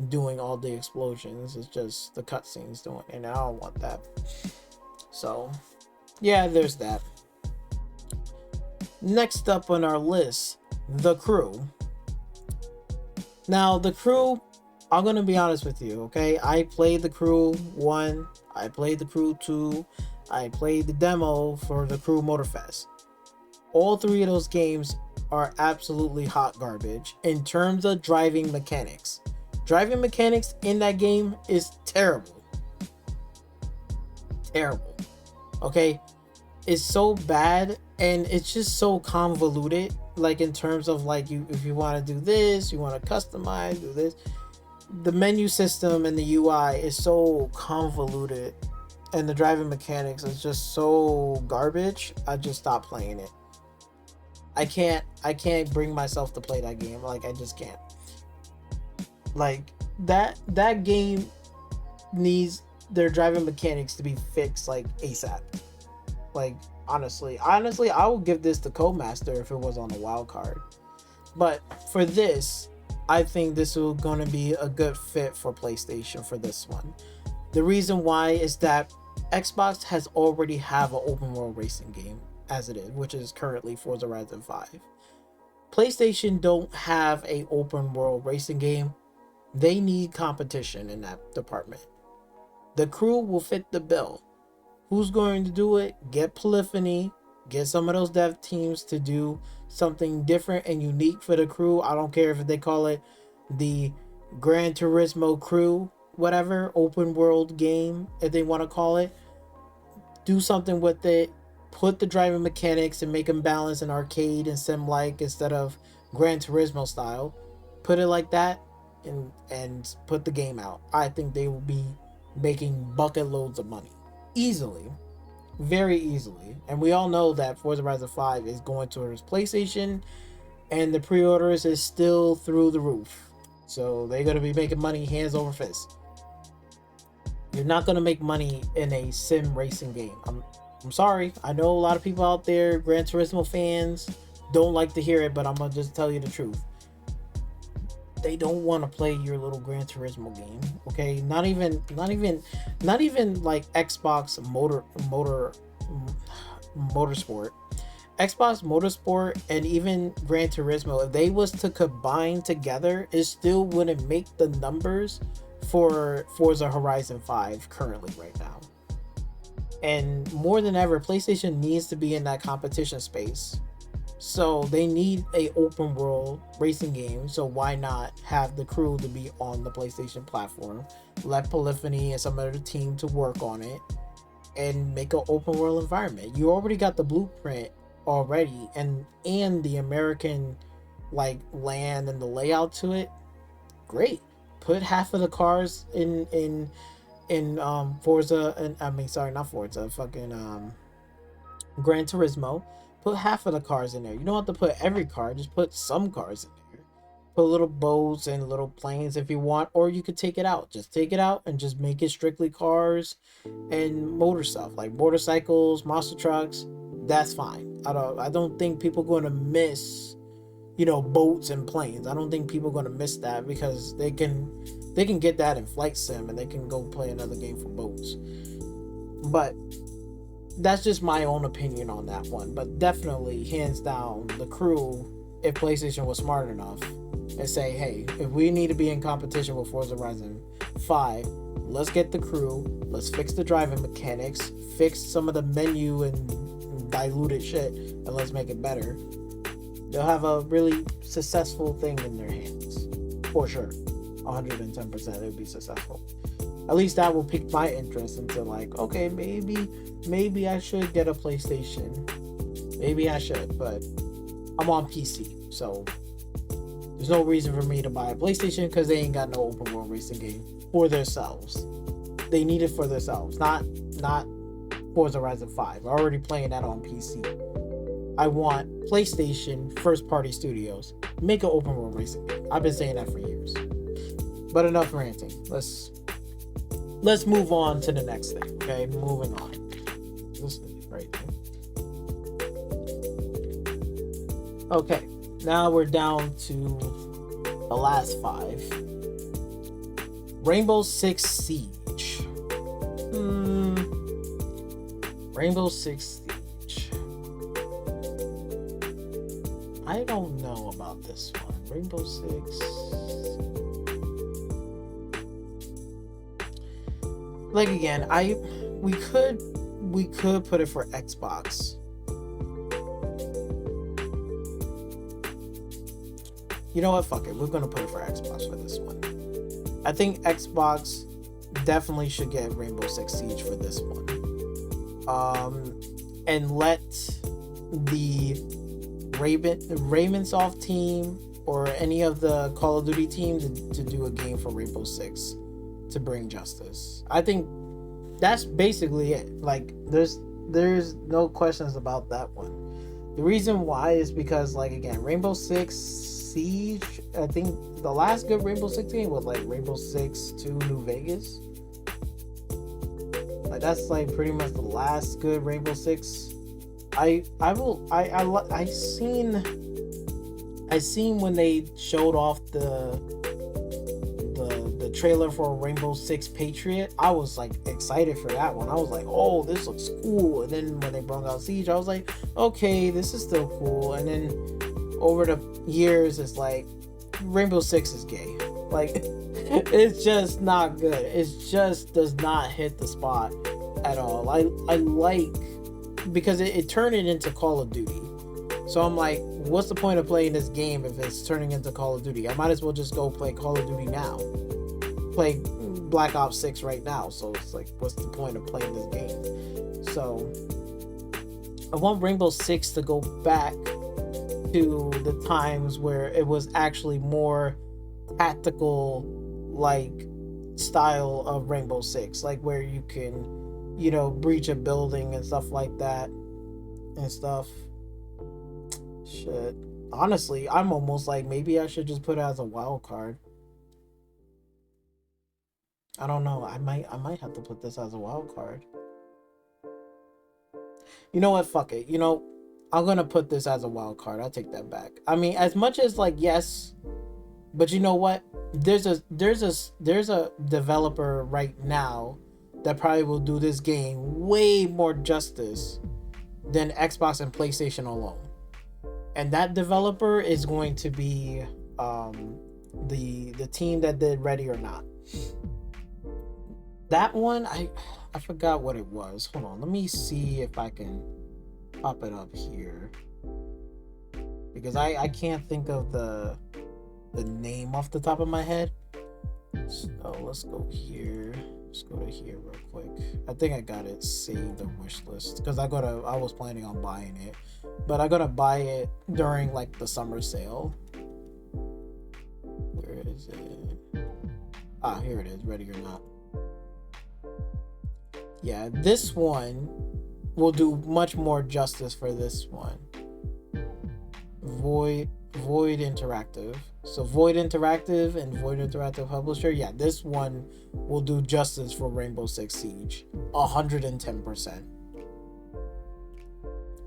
doing all the explosions; it's just the cutscenes doing it, and I don't want that. So, yeah, there's that. Next up on our list, The Crew. Now, The Crew, I'm going to be honest with you, okay? I played The Crew 1, I played The Crew 2, I played the demo for The Crew Motorfest. All three of those games are absolutely hot garbage in terms of driving mechanics. Driving mechanics in that game is terrible. Terrible. Okay? It's so bad, and it's just so convoluted, like in terms of like if you want to do this, you want to customize, do this. The menu system and the UI is so convoluted, and the driving mechanics is just so garbage. I just stopped playing it. I can't bring myself to play that game. Like, I just can't. Like, that game needs their driving mechanics to be fixed like ASAP. Like, honestly, I would give this to Codemaster if it was on the wild card. But for this, I think this is going to be a good fit for PlayStation for this one. The reason why is that Xbox has already have an open world racing game as it is, which is currently Forza Horizon 5. PlayStation don't have a open world racing game. They need competition in that department. The Crew will fit the bill. Who's going to do it? Get Polyphony, get some of those dev teams to do something different and unique for The Crew. I don't care if they call it the Gran Turismo Crew, whatever, open world game, if they want to call it. Do something with it. Put the driving mechanics and make them balance in arcade and sim-like instead of Gran Turismo style. Put it like that and put the game out. I think they will be making bucket loads of money. Easily. Very easily. And we all know that Forza Horizon 5 is going towards PlayStation. and the pre-orders is still through the roof. So they're gonna be making money hands over fist. You're not gonna make money in a sim racing game. I'm sorry. I know a lot of people out there, Gran Turismo fans, don't like to hear it, but I'm gonna just tell you the truth. They don't want to play your little Gran Turismo game. Okay, not even like Xbox motorsport. Xbox Motorsport and even Gran Turismo, if they was to combine together, it still wouldn't make the numbers for Forza Horizon 5 currently right now. And more than ever, PlayStation needs to be in that competition space. So they need a open world racing game. So why not have the crew to be on the PlayStation platform? Let Polyphony and some other team to work on it and make an open world environment. You already got the blueprint already, and the American like land and the layout to it. Great. Put half of the cars in Forza, and I mean sorry, not Forza, fucking Gran Turismo. Put half of the cars in there. You don't have to put every car, just put some cars in there. Put little boats and little planes if you want, or you could take it out. Just take it out and just make it strictly cars and motor stuff, like motorcycles, monster trucks. That's fine. I don't think people are gonna miss, boats and planes. I don't think people are gonna miss that because they can get that in Flight Sim and they can go play another game for boats. But that's just my own opinion on that one. But definitely, hands down, the crew, if PlayStation was smart enough and say, hey, if we need to be in competition with Forza Horizon 5, let's get the crew, let's fix the driving mechanics, fix some of the menu and diluted shit, and let's make it better. They'll have a really successful thing in their hands. For sure. 110% it would be successful. At least that will pique my interest into like, okay, maybe I should get a PlayStation. Maybe I should, but I'm on PC, so there's no reason for me to buy a PlayStation because they ain't got no open world racing game for themselves. They need it for themselves, not Forza Horizon 5. I'm already playing that on PC. I want PlayStation first party studios make an open world racing game. I've been saying that for years. But enough ranting. Let's move on to the next thing. Okay, moving on. This is right there. Okay, now we're down to the last 5. Rainbow Six Siege. Rainbow Six Siege. I don't know about this one. Rainbow Six. Like again, we could put it for Xbox. You know what? Fuck it. We're gonna put it for Xbox for this one. I think Xbox definitely should get Rainbow Six Siege for this one. And let the Ravensoft team or any of the Call of Duty team to do a game for Rainbow Six to bring justice. I think that's basically it. Like there's no questions about that one. The reason why is because, like, again, Rainbow Six Siege, I think the last good Rainbow Six game was like Rainbow Six 2 New Vegas. Like that's like pretty much the last good Rainbow Six. I seen when they showed off the trailer for Rainbow Six Patriot. I was like excited for that one. I was like, oh, this looks cool. And then when they brought out Siege, I was like, okay, this is still cool. And then over the years, it's like Rainbow Six is gay. Like it's just not good. It just does not hit the spot at all. I like, because it turned it into Call of Duty. So I'm like, what's the point of playing this game if it's turning into Call of Duty? I might as well just go play Call of Duty now. Play Black Ops 6 right now. So it's like, what's the point of playing this game? So I want Rainbow Six to go back to the times where it was actually more tactical, like, style of Rainbow Six, like where you can, breach a building and stuff like that and stuff. Shit. Honestly, I'm almost like maybe I should just put it as a wild card. I don't know. I might have to put this as a wild card. You know what? Fuck it. I'm gonna put this as a wild card. I'll take that back. I mean, as much as like yes, but you know what? There's a developer right now that probably will do this game way more justice than Xbox and PlayStation alone. And that developer is going to be the team that did Ready or Not. That one I forgot what it was. Hold on, let me see if I can pop it up here because I can't think of the name off the top of my head. So let's go here. Let's go to here real quick. I think I got it saved on wish list because I was planning on buying it, but I gotta buy it during like the summer sale. Where is it? Ah, here it is. Ready or Not. Yeah, this one will do much more justice for this one. Void Interactive. So Void Interactive and Void Interactive Publisher. Yeah, this one will do justice for Rainbow Six Siege. 110%.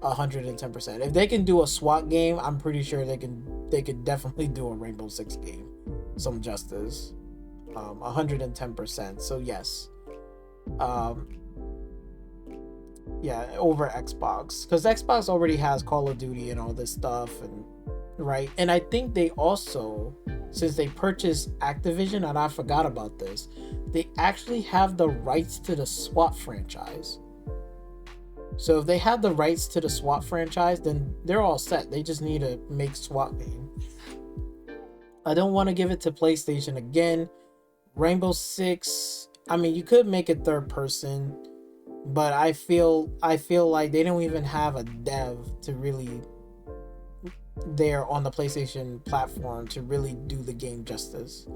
110%. If they can do a SWAT game, I'm pretty sure they can definitely do a Rainbow Six game. Some justice. 110%. So yes. Yeah, over Xbox, because Xbox already has Call of Duty and all this stuff, and right. And I think they also, since they purchased Activision, and I forgot about this, they actually have the rights to the SWAT franchise. So if they have the rights to the SWAT franchise, then they're all set. They just need to make SWAT game. I don't want to give it to PlayStation again. Rainbow Six, I mean, you could make it third person, but I feel like they don't even have a dev to really there on the PlayStation platform to really do the game justice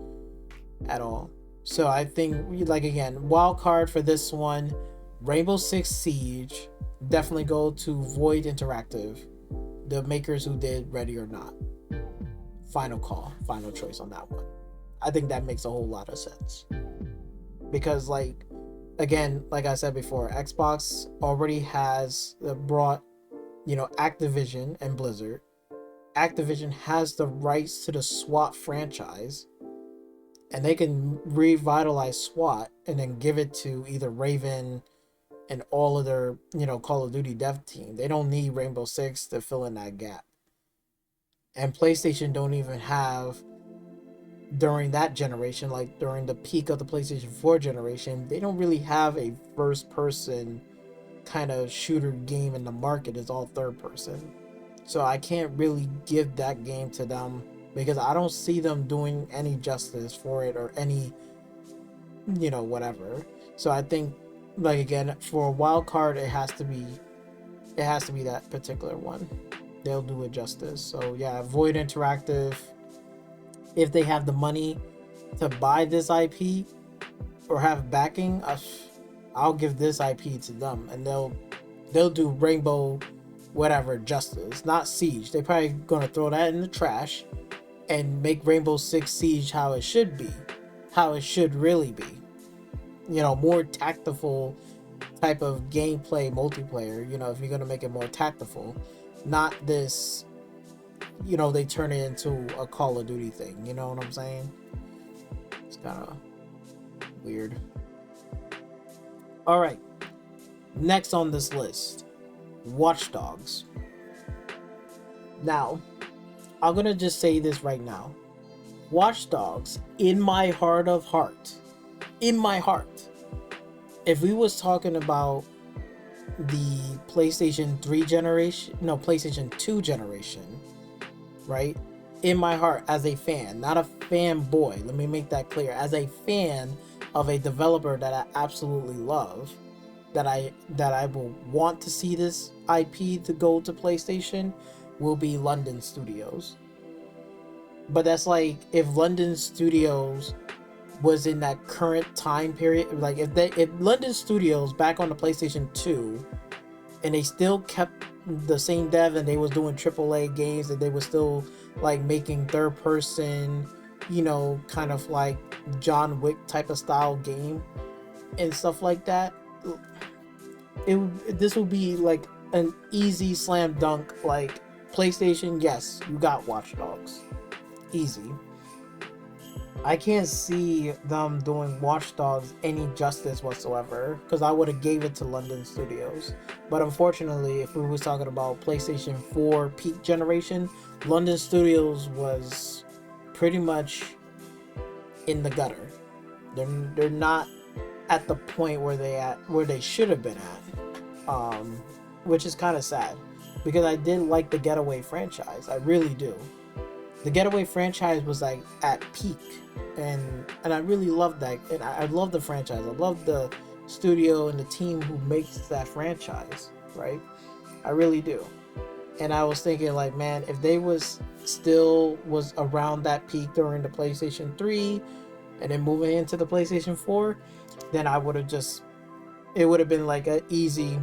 at all. So I think, like, again, wild card for this one, Rainbow Six Siege, definitely go to Void Interactive, the makers who did Ready or Not. Final call, final choice on that one. I think that makes a whole lot of sense. Because, like, again, like I said before, Xbox already has brought, Activision and Blizzard. Activision has the rights to the SWAT franchise, and they can revitalize SWAT and then give it to either Raven and all of their, Call of Duty dev team. They don't need Rainbow Six to fill in that gap. And PlayStation don't even have, during that generation, like during the peak of the PlayStation 4 generation, they don't really have a first person kind of shooter game in the market. It's all third person. So I can't really give that game to them because I don't see them doing any justice for it or any, whatever. So I think, like, again, for a wild card, it has to be that particular one. They'll do it justice. So yeah, Void Interactive, if they have the money to buy this IP or have backing, I'll give this IP to them, and they'll do Rainbow whatever justice, not Siege. They're probably gonna throw that in the trash and make Rainbow Six Siege how it should be, how it should really be. More tactical type of gameplay multiplayer. If you're gonna make it more tactical, not this. They turn it into a Call of Duty thing. You know what I'm saying? It's kind of weird. All right. Next on this list, Watch Dogs. Now, I'm going to just say this right now. Watch Dogs, in my heart of heart, if we was talking about the PlayStation 2 generation, right? In my heart, as a fan, not a fanboy, let me make that clear, as a fan of a developer that I absolutely love, that I will want to see this IP to go to PlayStation, will be London Studios. But that's like, if London Studios was in that current time period, like if London Studios back on the PlayStation 2, and they still kept the same dev, and they was doing AAA games, and they was still like making third person, kind of like John Wick type of style game and stuff like that, this would be like an easy slam dunk. Like, PlayStation, yes, you got Watch Dogs, easy. I can't see them doing Watch Dogs any justice whatsoever, because I would have gave it to London Studios. But unfortunately, if we was talking about PlayStation 4 peak generation, London Studios was pretty much in the gutter. They're not at the point where they should have been at, which is kind of sad, because I did like the Getaway franchise. I really do. The Getaway franchise was like at peak, and I really loved that, and I love the franchise. I love the studio and the team who makes that franchise, right? I really do. And I was thinking, like, man, if they was around that peak during the PlayStation 3 and then moving into the PlayStation 4, then I would have it would have been like an easy,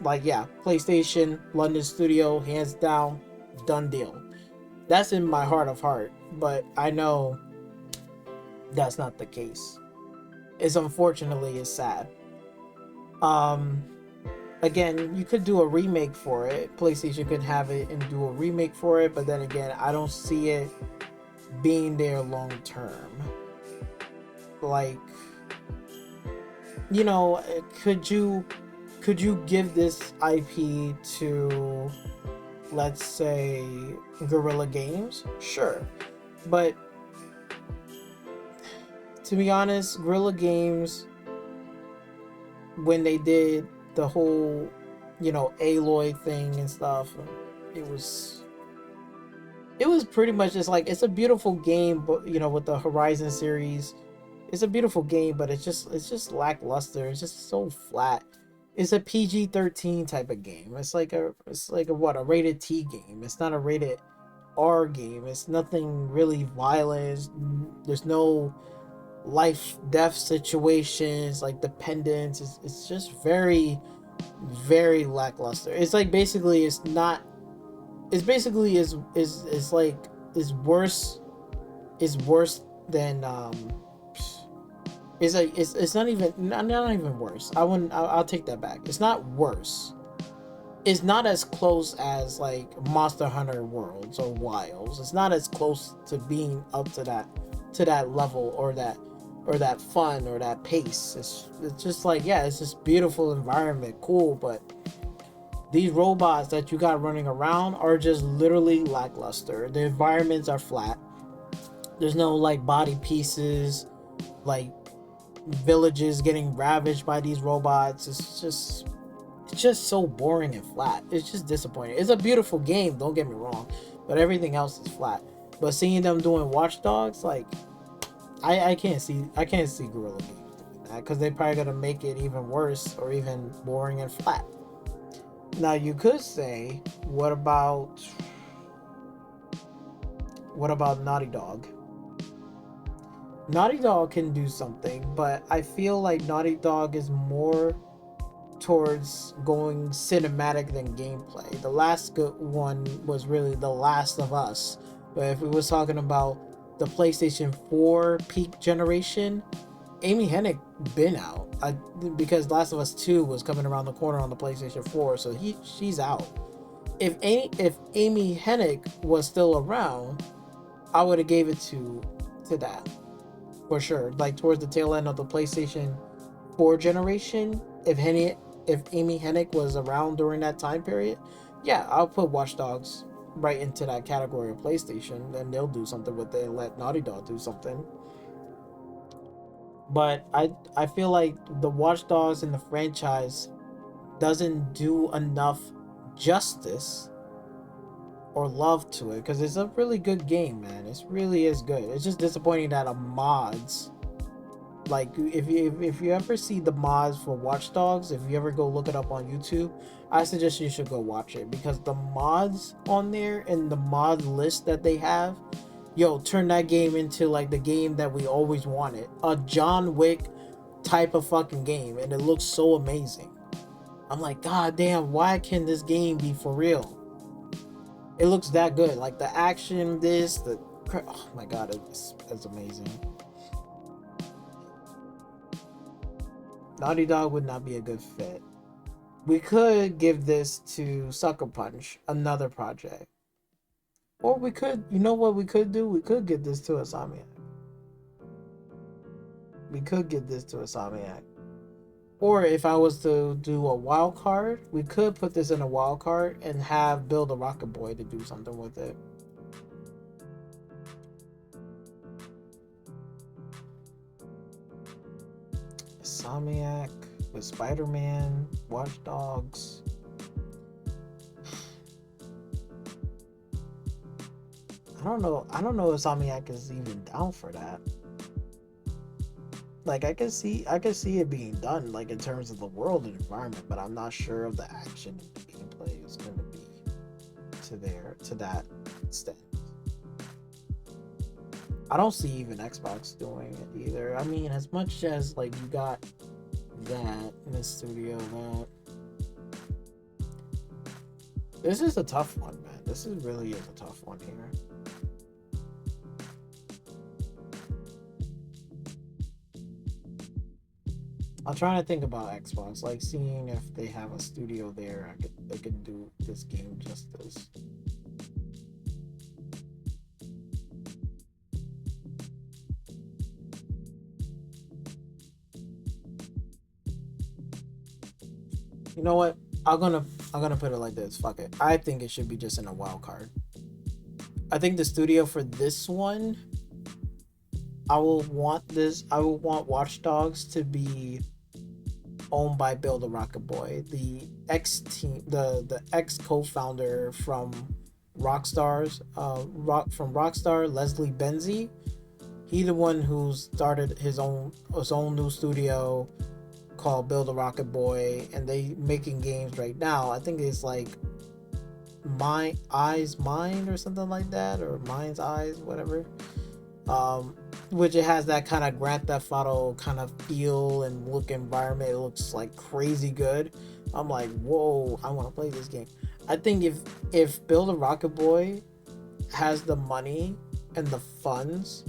like, yeah, PlayStation, London Studio, hands down, done deal. That's in my heart of heart, but I know that's not the case. It's sad. Again, you could do a remake for it. PlayStation could have it and do a remake for it, but then again, I don't see it being there long term. Like, could you give this IP to, let's say, Guerrilla Games? Sure. But to be honest, Guerrilla Games, when they did the whole, Aloy thing and stuff, it was pretty much just like, it's a beautiful game, but with the Horizon series, it's a beautiful game, but it's just lackluster. It's just so flat. It's a PG-13 type of game. It's like a rated T game. It's not a rated R game. It's nothing really violent. There's no life death situations like dependence. It's just very, very lackluster. It's like basically is worse than it's not even worse. I'll take that back. It's not worse. It's not as close as like Monster Hunter Worlds or Wilds. It's not as close to being up to that level or that fun or that pace. It's just like, yeah, it's just beautiful environment, cool, but these robots that you got running around are just literally lackluster. The environments are flat. There's no like body pieces, like villages getting ravaged by these robots. It's just so boring and flat. It's just disappointing. It's a beautiful game, don't get me wrong, but everything else is flat. But seeing them doing Watch Dogs, like, I can't see Guerrilla Games doing that, because they're probably gonna make it even worse or even boring and flat. Now you could say, what about Naughty Dog? Naughty Dog can do something, but I feel like Naughty Dog is more towards going cinematic than gameplay. The last good one was really The Last of Us, but if we was talking about the PlayStation 4 peak generation, Amy Hennig been out, because Last of Us 2 was coming around the corner on the PlayStation 4, so she's out. If Amy Hennig was still around, I would have gave it to that for sure. Like towards the tail end of the PlayStation 4 generation, if Amy Hennig was around during that time period, yeah, I'll put Watch Dogs right into that category of PlayStation, and they'll do something with it and let Naughty Dog do something. But I feel like the Watch Dogs in the franchise doesn't do enough justice or love to it, because it's a really good game, man. It really is good. It's just disappointing that mods, like, if you ever see the mods for Watch Dogs, if you ever go look it up on YouTube, I suggest you should go watch it, because the mods on there and the mod list that they have, turn that game into like the game that we always wanted, a John Wick type of fucking game, and it looks so amazing. I'm like, God damn, why can this game be for real? It looks that good. Like the action, oh my god, it's amazing. Naughty Dog would not be a good fit. We could give this to Sucker Punch, another project. Or we could, you know what we could do? We could get this to Insomniac. We could get this to Insomniac. Or if I was to do a wild card, we could put this in a wild card and have Build a Rocket Boy to do something with it. Insomniac with Spider-Man, Watch Dogs. I don't know if Insomniac is even down for that. Like I can see it being done, like in terms of the world and environment, but I'm not sure of the action and the gameplay is going to be to that extent. I don't see even Xbox doing it either. I mean, as much as like you got that in the studio, that this is a tough one, man. This really is a tough one here. I'm trying to think about Xbox, like seeing if they have a studio there. They could do this game justice. You know what? I'm gonna put it like this. Fuck it. I think it should be just in a wild card. I think the studio for this one, I will want Watch Dogs to be owned by Build a Rocket Boy, the ex team, the ex co-founder from Rockstar, Leslie Benzie. He the one who started his own new studio called Build a Rocket Boy, and they making games right now. I think it's like Mind or something like that, or Mind's Eyes, whatever. Which it has that kind of Grand Theft Auto kind of feel and look environment. It looks like crazy good. I'm like, whoa, I want to play this game. I think if Build a Rocket Boy has the money and the funds,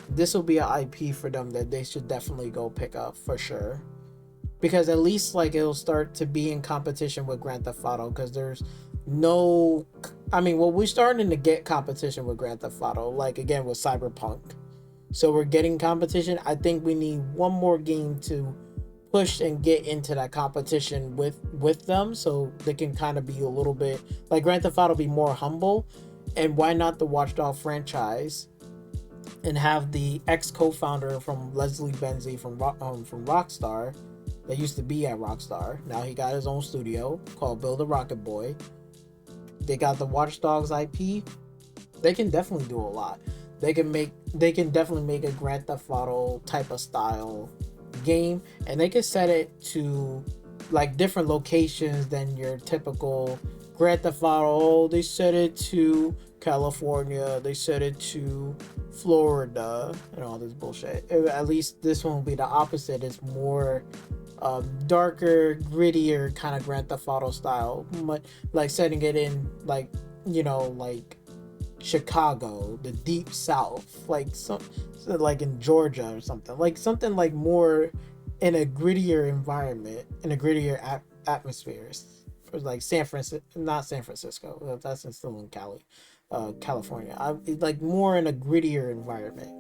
this will be an IP for them that they should definitely go pick up for sure. Because at least like it'll start to be in competition with Grand Theft Auto, because there's no, I mean, well, we're starting to get competition with Grand Theft Auto, like again with Cyberpunk. So we're getting competition. I think we need one more game to push and get into that competition with them, so they can kind of be a little bit like Grand Theft Auto, be more humble. And why not the Watch Dogs franchise and have the ex co-founder from Leslie Benzie from Rockstar, that used to be at Rockstar. Now he got his own studio called Build a Rocket Boy. They got the Watch Dogs IP. They can definitely do a lot. They can definitely make a Grand Theft Auto type of style game, and they can set it to like different locations than your typical Grand Theft Auto. They set it to California, they set it to Florida, and all this bullshit. At least this one will be the opposite. It's more darker, grittier kind of Grand Theft Auto style, like setting it in like, you know, like Chicago, the deep south, like like in Georgia or something like more in a grittier environment, in a grittier atmosphere, like not San Francisco, that's still in California. Like more in a grittier environment.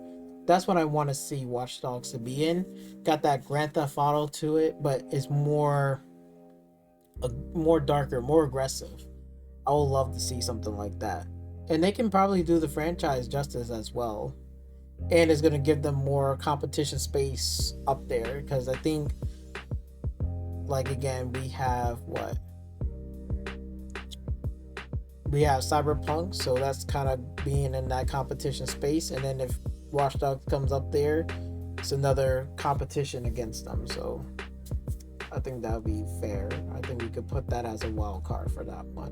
That's what I want to see Watch Dogs to be in. Got that Grand Theft Auto to it, but it's more darker, more aggressive. I would love to see something like that. And they can probably do the franchise justice as well. And it's going to give them more competition space up there. Because I think, like, again, we have we have Cyberpunk. So that's kind of being in that competition space. And then if Watch Dogs comes up there, it's another competition against them. So I think that would be fair. I think we could put that as a wild card for that one.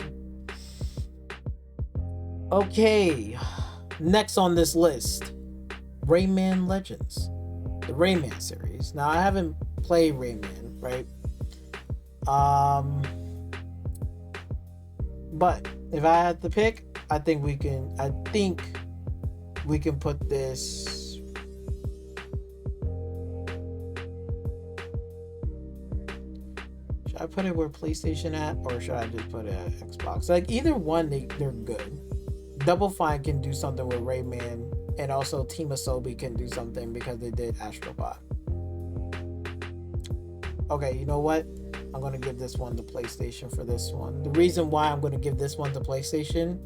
Okay, next on this list, Rayman Legends, the Rayman series. Now, I haven't played Rayman, right? Um, but if I had to pick, I think we can. I think we can put this. Should I put it where PlayStation at, or should I just put it at Xbox? Like either one, they're good. Double Fine can do something with Rayman, and also Team Asobi can do something because they did Astrobot. Okay, you know what? I'm gonna give this one to PlayStation for this one. The reason why I'm gonna give this one to PlayStation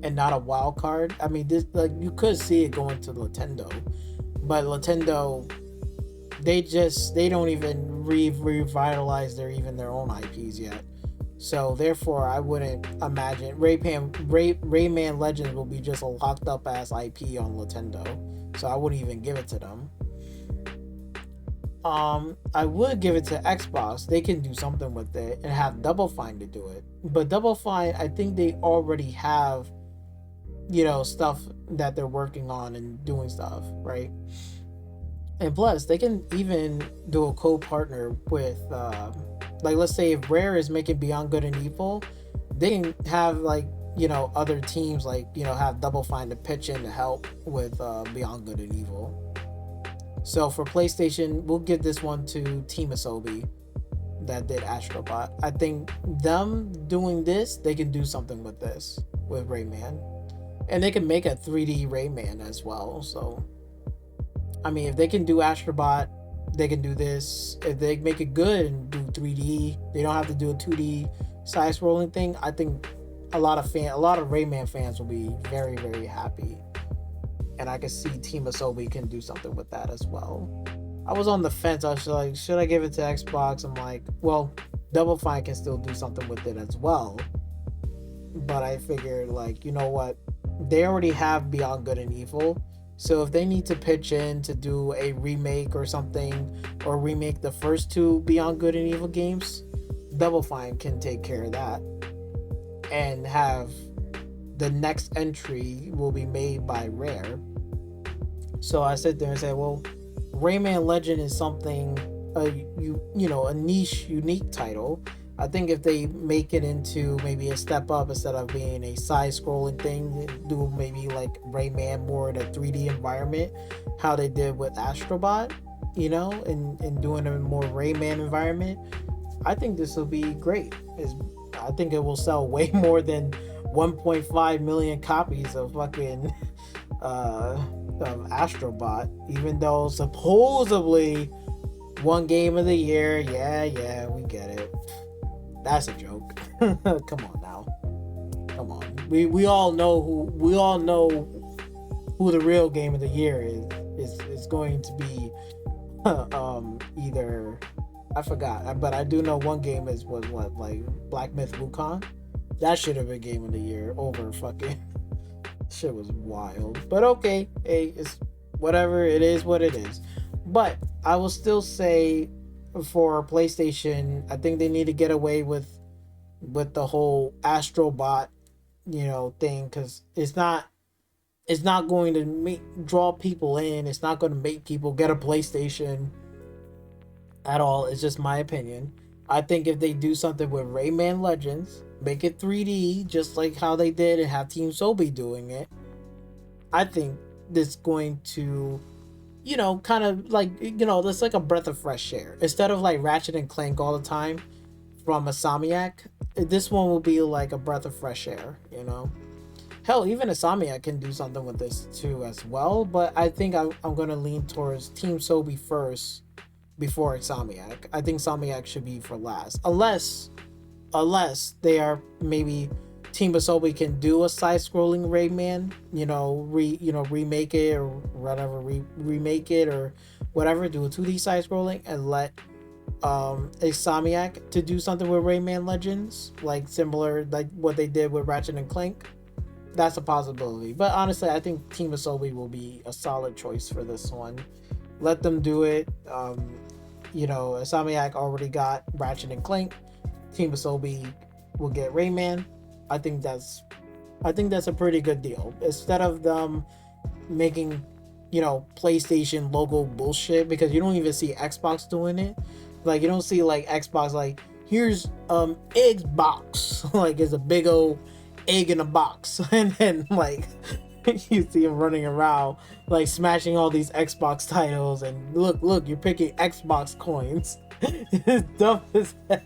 and not a wild card, I mean, this like you could see it going to Nintendo, but Nintendo, they don't even revitalize their own IPs yet. So therefore, I wouldn't imagine Rayman Legends will be just a locked up ass IP on Nintendo. So I wouldn't even give it to them. I would give it to Xbox. They can do something with it and have Double Fine to do it. But Double Fine, I think they already have, stuff that they're working on and doing stuff, right? And plus, they can even do a co-partner with, like, let's say if Rare is making Beyond Good and Evil, they can have, like, other teams, like, have Double Fine to pitch in to help with Beyond Good and Evil. So for PlayStation, we'll give this one to Team Asobi that did Astrobot. I think them doing this, they can do something with this, with Rayman. And they can make a 3D Rayman as well. So, I mean, if they can do Astrobot, they can do this. If they make it good and do 3D, they don't have to do a 2D side-scrolling thing. I think a lot of Rayman fans will be very, very happy. And I can see Team Asobi can do something with that as well. I was on the fence. I was like, should I give it to Xbox? I'm like, well, Double Fine can still do something with it as well. But I figured, like, you know what? They already have Beyond Good and Evil. So if they need to pitch in to do a remake or something, or remake the first two Beyond Good and Evil games, Double Fine can take care of that. And have the next entry will be made by Rare. So I sit there and say, well, Rayman Legend is something, a niche, unique title. I think if they make it into maybe a step up instead of being a side-scrolling thing, do maybe like Rayman more in a 3D environment, how they did with Astrobot, and doing a more Rayman environment, I think this will be great. I think it will sell way more than 1.5 million copies of fucking of Astrobot, even though supposedly one game of the year. Yeah, we get it. That's a joke. Come on now. Come on. We all know who the real game of the year is going to be. Either I forgot, but I do know one game was like Black Myth Wukong. That should have been game of the year over fucking. Shit was wild. But okay, hey, it's whatever, it is what it is. But I will still say for PlayStation, I think they need to get away with the whole Astrobot, thing, because it's not going to draw people in. It's not going to make people get a PlayStation at all. It's just my opinion. I think if they do something with Rayman Legends, make it 3D, just like how they did, and have Team Sobi doing it, I think this is going to, kind of like, it's like a breath of fresh air. Instead of like Ratchet and Clank all the time from Insomniac, this one will be like a breath of fresh air, Hell, even Insomniac can do something with this too as well, but I think I'm going to lean towards Team Sobi first before Insomniac. I think Insomniac should be for last. Unless they are maybe Team Asobi can do a side-scrolling Rayman, remake it or whatever, remake it or whatever, do a 2D side-scrolling and let Insomniac to do something with Rayman Legends, like similar like what they did with Ratchet and Clank. That's a possibility. But honestly, I think Team Asobi will be a solid choice for this one. Let them do it. Insomniac already got Ratchet and Clank. Team Asobi will get Rayman. I think that's a pretty good deal. Instead of them making, PlayStation logo bullshit, because you don't even see Xbox doing it. Like, you don't see like Xbox like, here's egg box. Like it's a big old egg in a box. And then like you see him running around like smashing all these Xbox titles, and look, you're picking Xbox coins. It's dumb as hell.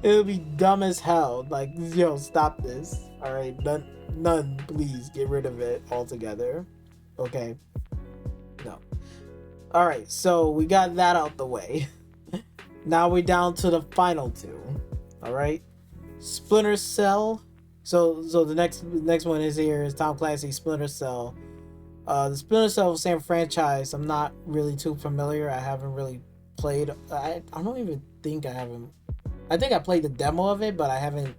It would be dumb as hell. Like, yo, stop this. All right, none. Please get rid of it altogether. Okay, no. All right, so we got that out the way. Now we're down to the final two. All right, Splinter Cell. So the next one is here is Tom Clancy's Splinter Cell. The Splinter Cell same franchise. I'm not really too familiar. I haven't really played. I don't even think I haven't. I think I played the demo of it, but I haven't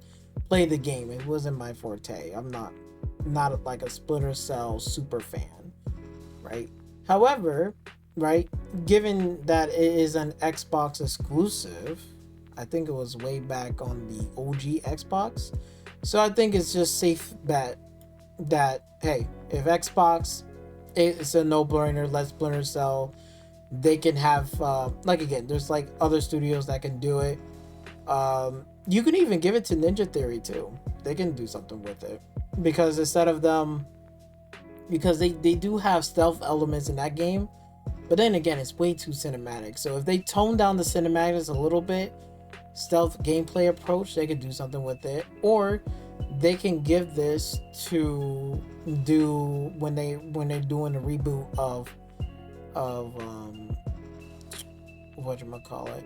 played the game. It wasn't my forte. I'm not like a Splinter Cell super fan, right? However, right, given that it is an Xbox exclusive, I think it was way back on the OG Xbox. So I think it's just safe bet that, hey, if Xbox, it's a no-brainer, let Splinter Cell, they can have, like again, there's like other studios that can do it. You can even give it to Ninja Theory too. They can do something with it. Because instead of them, because they do have stealth elements in that game, but then again, it's way too cinematic. So if they tone down the cinematics a little bit, stealth gameplay approach, they could do something with it. Or they can give this to do when they're doing a reboot of whatchamacallit.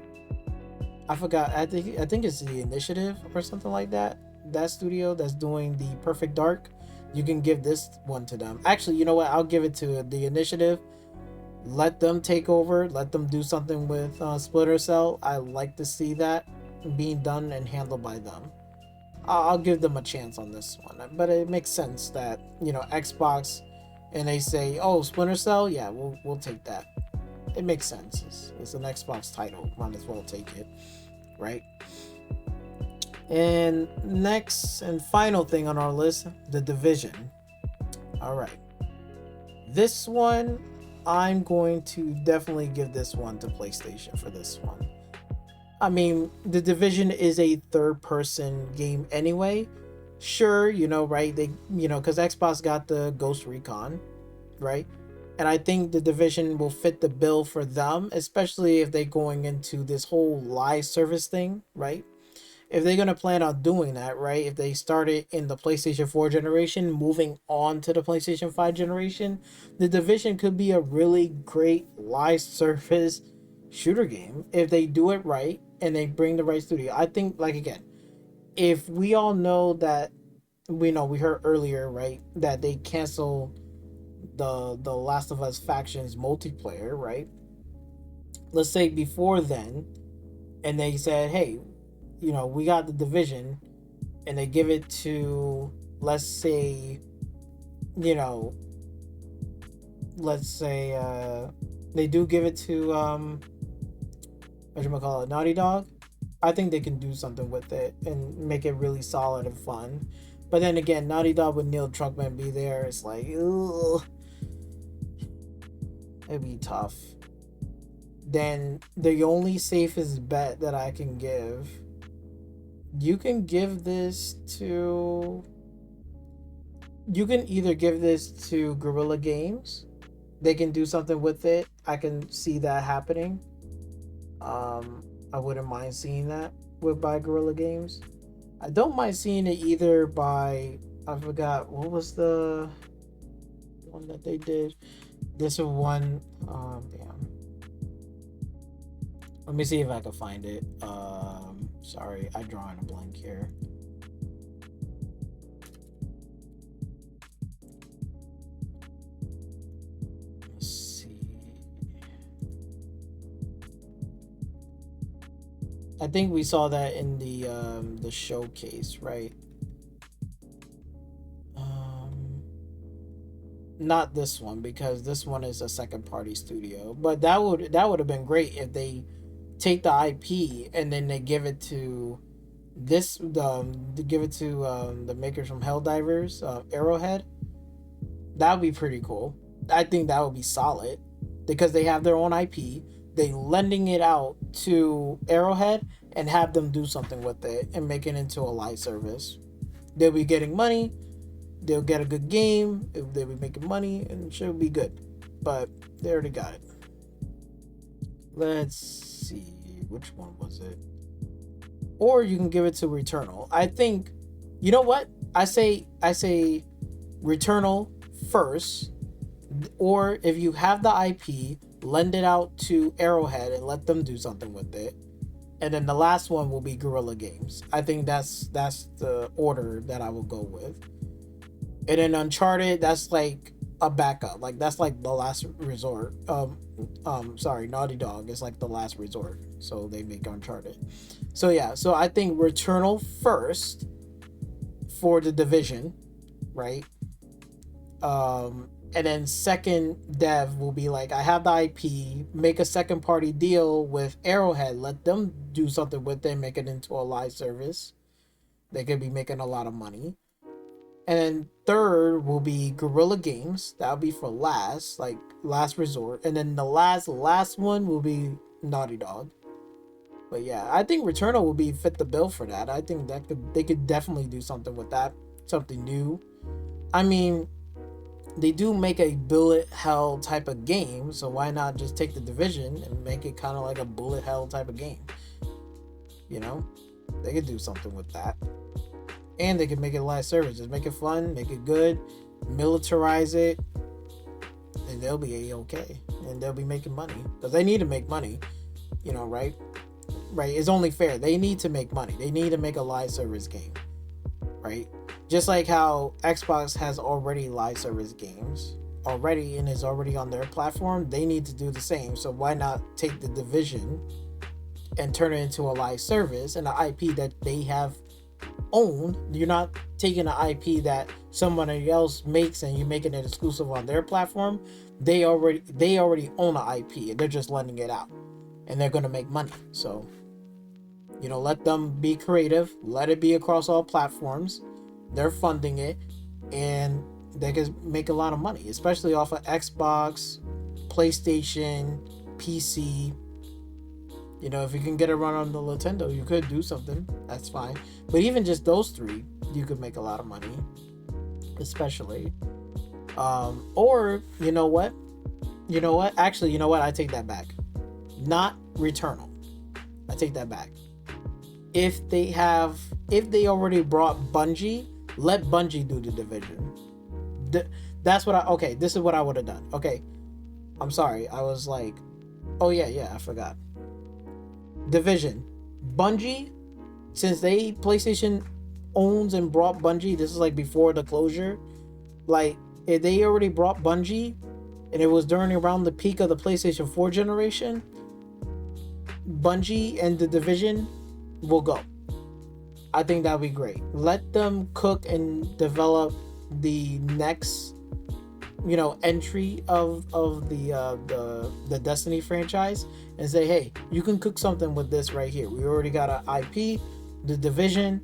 I forgot. I think it's the Initiative or something like that. That studio that's doing the Perfect Dark. You can give this one to them. Actually, you know what? I'll give it to the Initiative. Let them take over. Let them do something with Splinter Cell. I like to see that being done and handled by them. I'll give them a chance on this one. But it makes sense that, you know, Xbox, and they say, oh, Splinter Cell? Yeah, we'll take that. It makes sense. It's an Xbox title. Might as well take it, right? And next and final thing on our list, The Division. All right. This one, I'm going to definitely give this one to PlayStation for this one. I mean, The Division is a third-person game anyway. Sure, you know, right? They, you know, because Xbox got the Ghost Recon, right? And I think The Division will fit the bill for them, especially if they're going into this whole live service thing, right? If they're going to plan on doing that, right? If they started in the PlayStation 4 generation, moving on to the PlayStation 5 generation, The Division could be a really great live service shooter game if they do it right and they bring the right studio. I think, like, again, if we all know that, we heard earlier, right, that they canceled the Last of Us Factions multiplayer, right? Let's say before then, and they said, hey, you know, we got The Division, and they give it to, let's say, you know, they do give it to Naughty Dog. I think they can do something with it and make it really solid and fun. But then again, Naughty Dog with Neil Druckmann be there, it's like, ugh, it'd be tough. Then the only safest bet that I can give, you can either give this to Guerrilla Games. They can do something with it. I can see that happening. I wouldn't mind seeing that by Guerrilla Games. I don't mind seeing it either by, I forgot, what was the one that they did? This one, damn. Let me see if I can find it. Sorry, I'm drawing a blank here. Let's see. I think we saw that in the showcase, right? Not this one, because this one is a second party studio. But that would have been great if they take the IP and then they give it to the makers from Helldivers, Arrowhead. That would be pretty cool. I think that would be solid because they have their own IP. they lending it out to Arrowhead and have them do something with it and make it into a live service. They'll be getting money. They'll get a good game. They'll be making money, and it should be good. But they already got it. Let's see, which one was it? Or you can give it to Returnal. I think, you know what? I say Returnal first, or if you have the IP, lend it out to Arrowhead and let them do something with it. And then the last one will be Guerrilla Games. I think that's the order that I will go with. And then Uncharted, that's like a backup. Like that's like the last resort. Naughty Dog is like the last resort. So they make Uncharted. So yeah, so I think Returnal first for the Division, right? And then second dev will be like, I have the IP, make a second party deal with Arrowhead, let them do something with it, make it into a live service. They could be making a lot of money. And then third will be Guerrilla Games. That'll be for last, like last resort. And then the last one will be Naughty Dog. But yeah, I think Returnal will be fit the bill for that. I think they could definitely do something with that, something new. I mean, they do make a bullet hell type of game, so why not just take the Division and make it kind of like a bullet hell type of game? You know, they could do something with that, and they could make it a live service. Just make it fun, make it good, militarize it, and they'll be okay, and they'll be making money because they need to make money. You know, right? It's only fair. They need to make money. They need to make a live service game, right? Just like how Xbox has already live service games already and is already on their platform, they need to do the same. So why not take the Division and turn it into a live service and an IP that they have owned? You're not taking an IP that somebody else makes and you're making it exclusive on their platform. They already own an IP and they're just lending it out, and they're gonna make money. So, you know, let them be creative. Let it be across all platforms. They're funding it, and they can make a lot of money, especially off of Xbox, PlayStation, PC. You know, if you can get it run on the Nintendo, you could do something. That's fine. But even just those three, you could make a lot of money, especially. Or you know what? Actually, you know what? I take that back. Not Returnal. I take that back. If they already brought Bungie, let Bungie do the Division. This is what I would have done. Okay, I'm sorry. I was like, oh yeah, I forgot. Division. Bungie, since PlayStation owns and brought Bungie, this is like before the closure. Like, if they already brought Bungie, and it was around the peak of the PlayStation 4 generation, Bungie and the Division will go. I think that'd be great. Let them cook and develop the next, entry of the Destiny franchise, and say, hey, you can cook something with this right here. We already got an IP, the Division.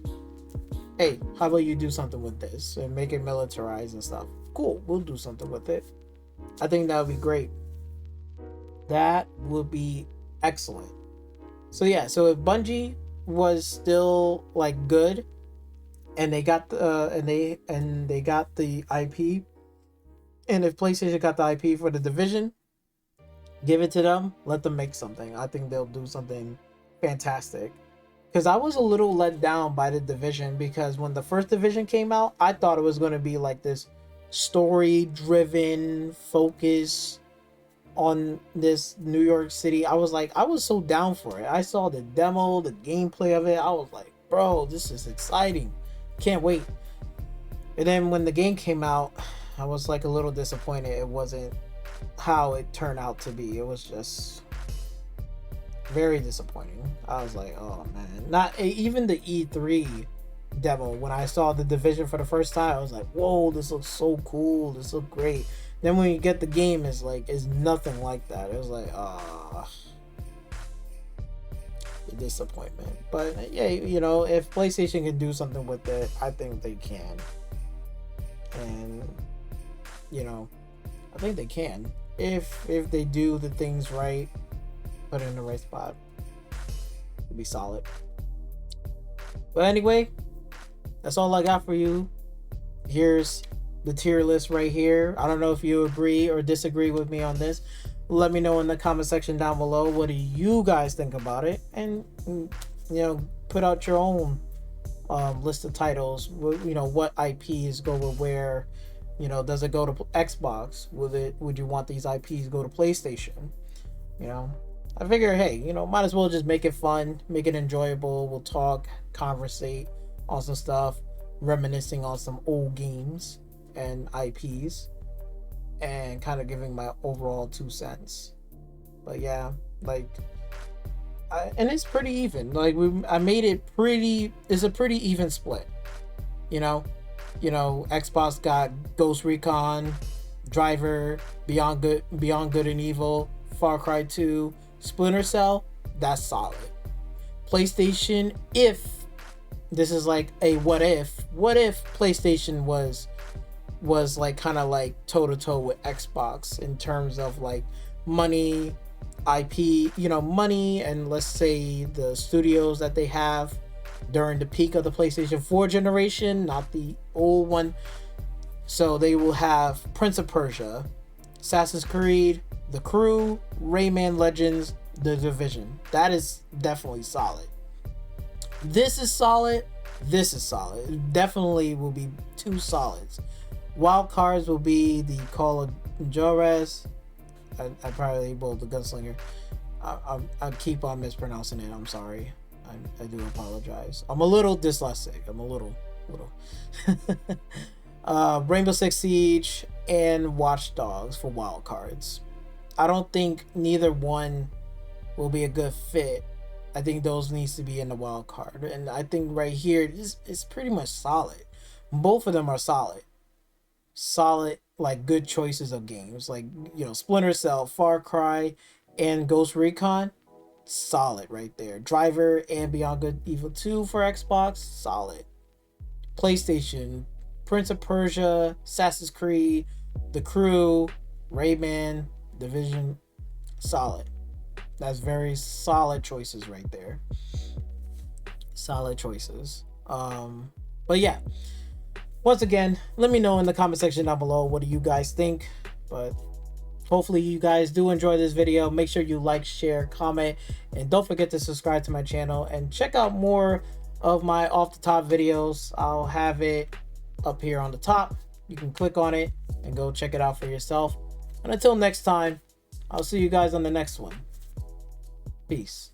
Hey, how about you do something with this and make it militarized and stuff? Cool, we'll do something with it. I think that would be great. That would be excellent. So yeah, so if Bungie was still like good, and they got they got the IP, and if PlayStation got the IP for the Division, give it to them. Let them make something. I think they'll do something fantastic. Because I was a little let down by the Division, because when the first Division came out, I thought it was going to be like this story-driven focus on this New York City. I was so down for it. I saw the demo, the gameplay of it. I was like, bro, this is exciting. Can't wait. And then when the game came out, I was like a little disappointed. It wasn't how it turned out to be. It was just very disappointing. I was like, oh man. Not even the E3 demo, when I saw the Division for the first time, I was like, whoa, this looks so cool. This looks great. Then when you get the game, it's nothing like that. It was like, a disappointment. But yeah, if PlayStation can do something with it, I think they can. And I think they can if they do the things right. put it in the right spot. It'll be solid. But anyway, that's all I got for you. Here's the tier list right here. I don't know if you agree or disagree with me on this. Let me know in the comment section down below. What do you guys think about it? And put out your own list of titles. What IPs go with where? Does it go to Xbox? Would you want these IPs go to PlayStation? I figure, hey, might as well just make it fun, make it enjoyable. We'll talk, conversate on some stuff, reminiscing on some old games and IPs, and kind of giving my overall 2 cents. But yeah, and it's pretty even. I made it pretty. It's a pretty even split. Xbox got Ghost Recon, Driver, Beyond Good and Evil, Far Cry 2, Splinter Cell. That's solid. PlayStation, if this is like a what if PlayStation was kind of toe to toe with Xbox in terms of money, IP, money, and let's say the studios that they have during the peak of the PlayStation 4 generation, not the old one. So they will have Prince of Persia, Assassin's Creed, The Crew, Rayman Legends, The Division. That is definitely solid. This is solid. This is solid. It definitely will be 2 solids. Wild cards will be the Call of Juarez. I probably labeled the Gunslinger. I keep on mispronouncing it. I'm sorry. I do apologize. I'm a little dyslexic. I'm a little. Rainbow Six Siege and Watch Dogs for wild cards. I don't think neither one will be a good fit. I think those needs to be in the wild card. And I think right here it's pretty much solid. Both of them are solid. Solid, good choices of games. Splinter Cell, Far Cry, and Ghost Recon. Solid right there. Driver and Beyond Good Evil 2 for Xbox. Solid. PlayStation, Prince of Persia, Assassin's Creed, The Crew, Rayman, Division. Solid. That's very solid choices right there. Solid choices. But yeah, once again, let me know in the comment section down below, what do you guys think? But hopefully you guys do enjoy this video. Make sure you like, share, comment, and don't forget to subscribe to my channel and check out more of my off the top videos. I'll have it up here on the top. You can click on it and go check it out for yourself. And until next time, I'll see you guys on the next one. Peace.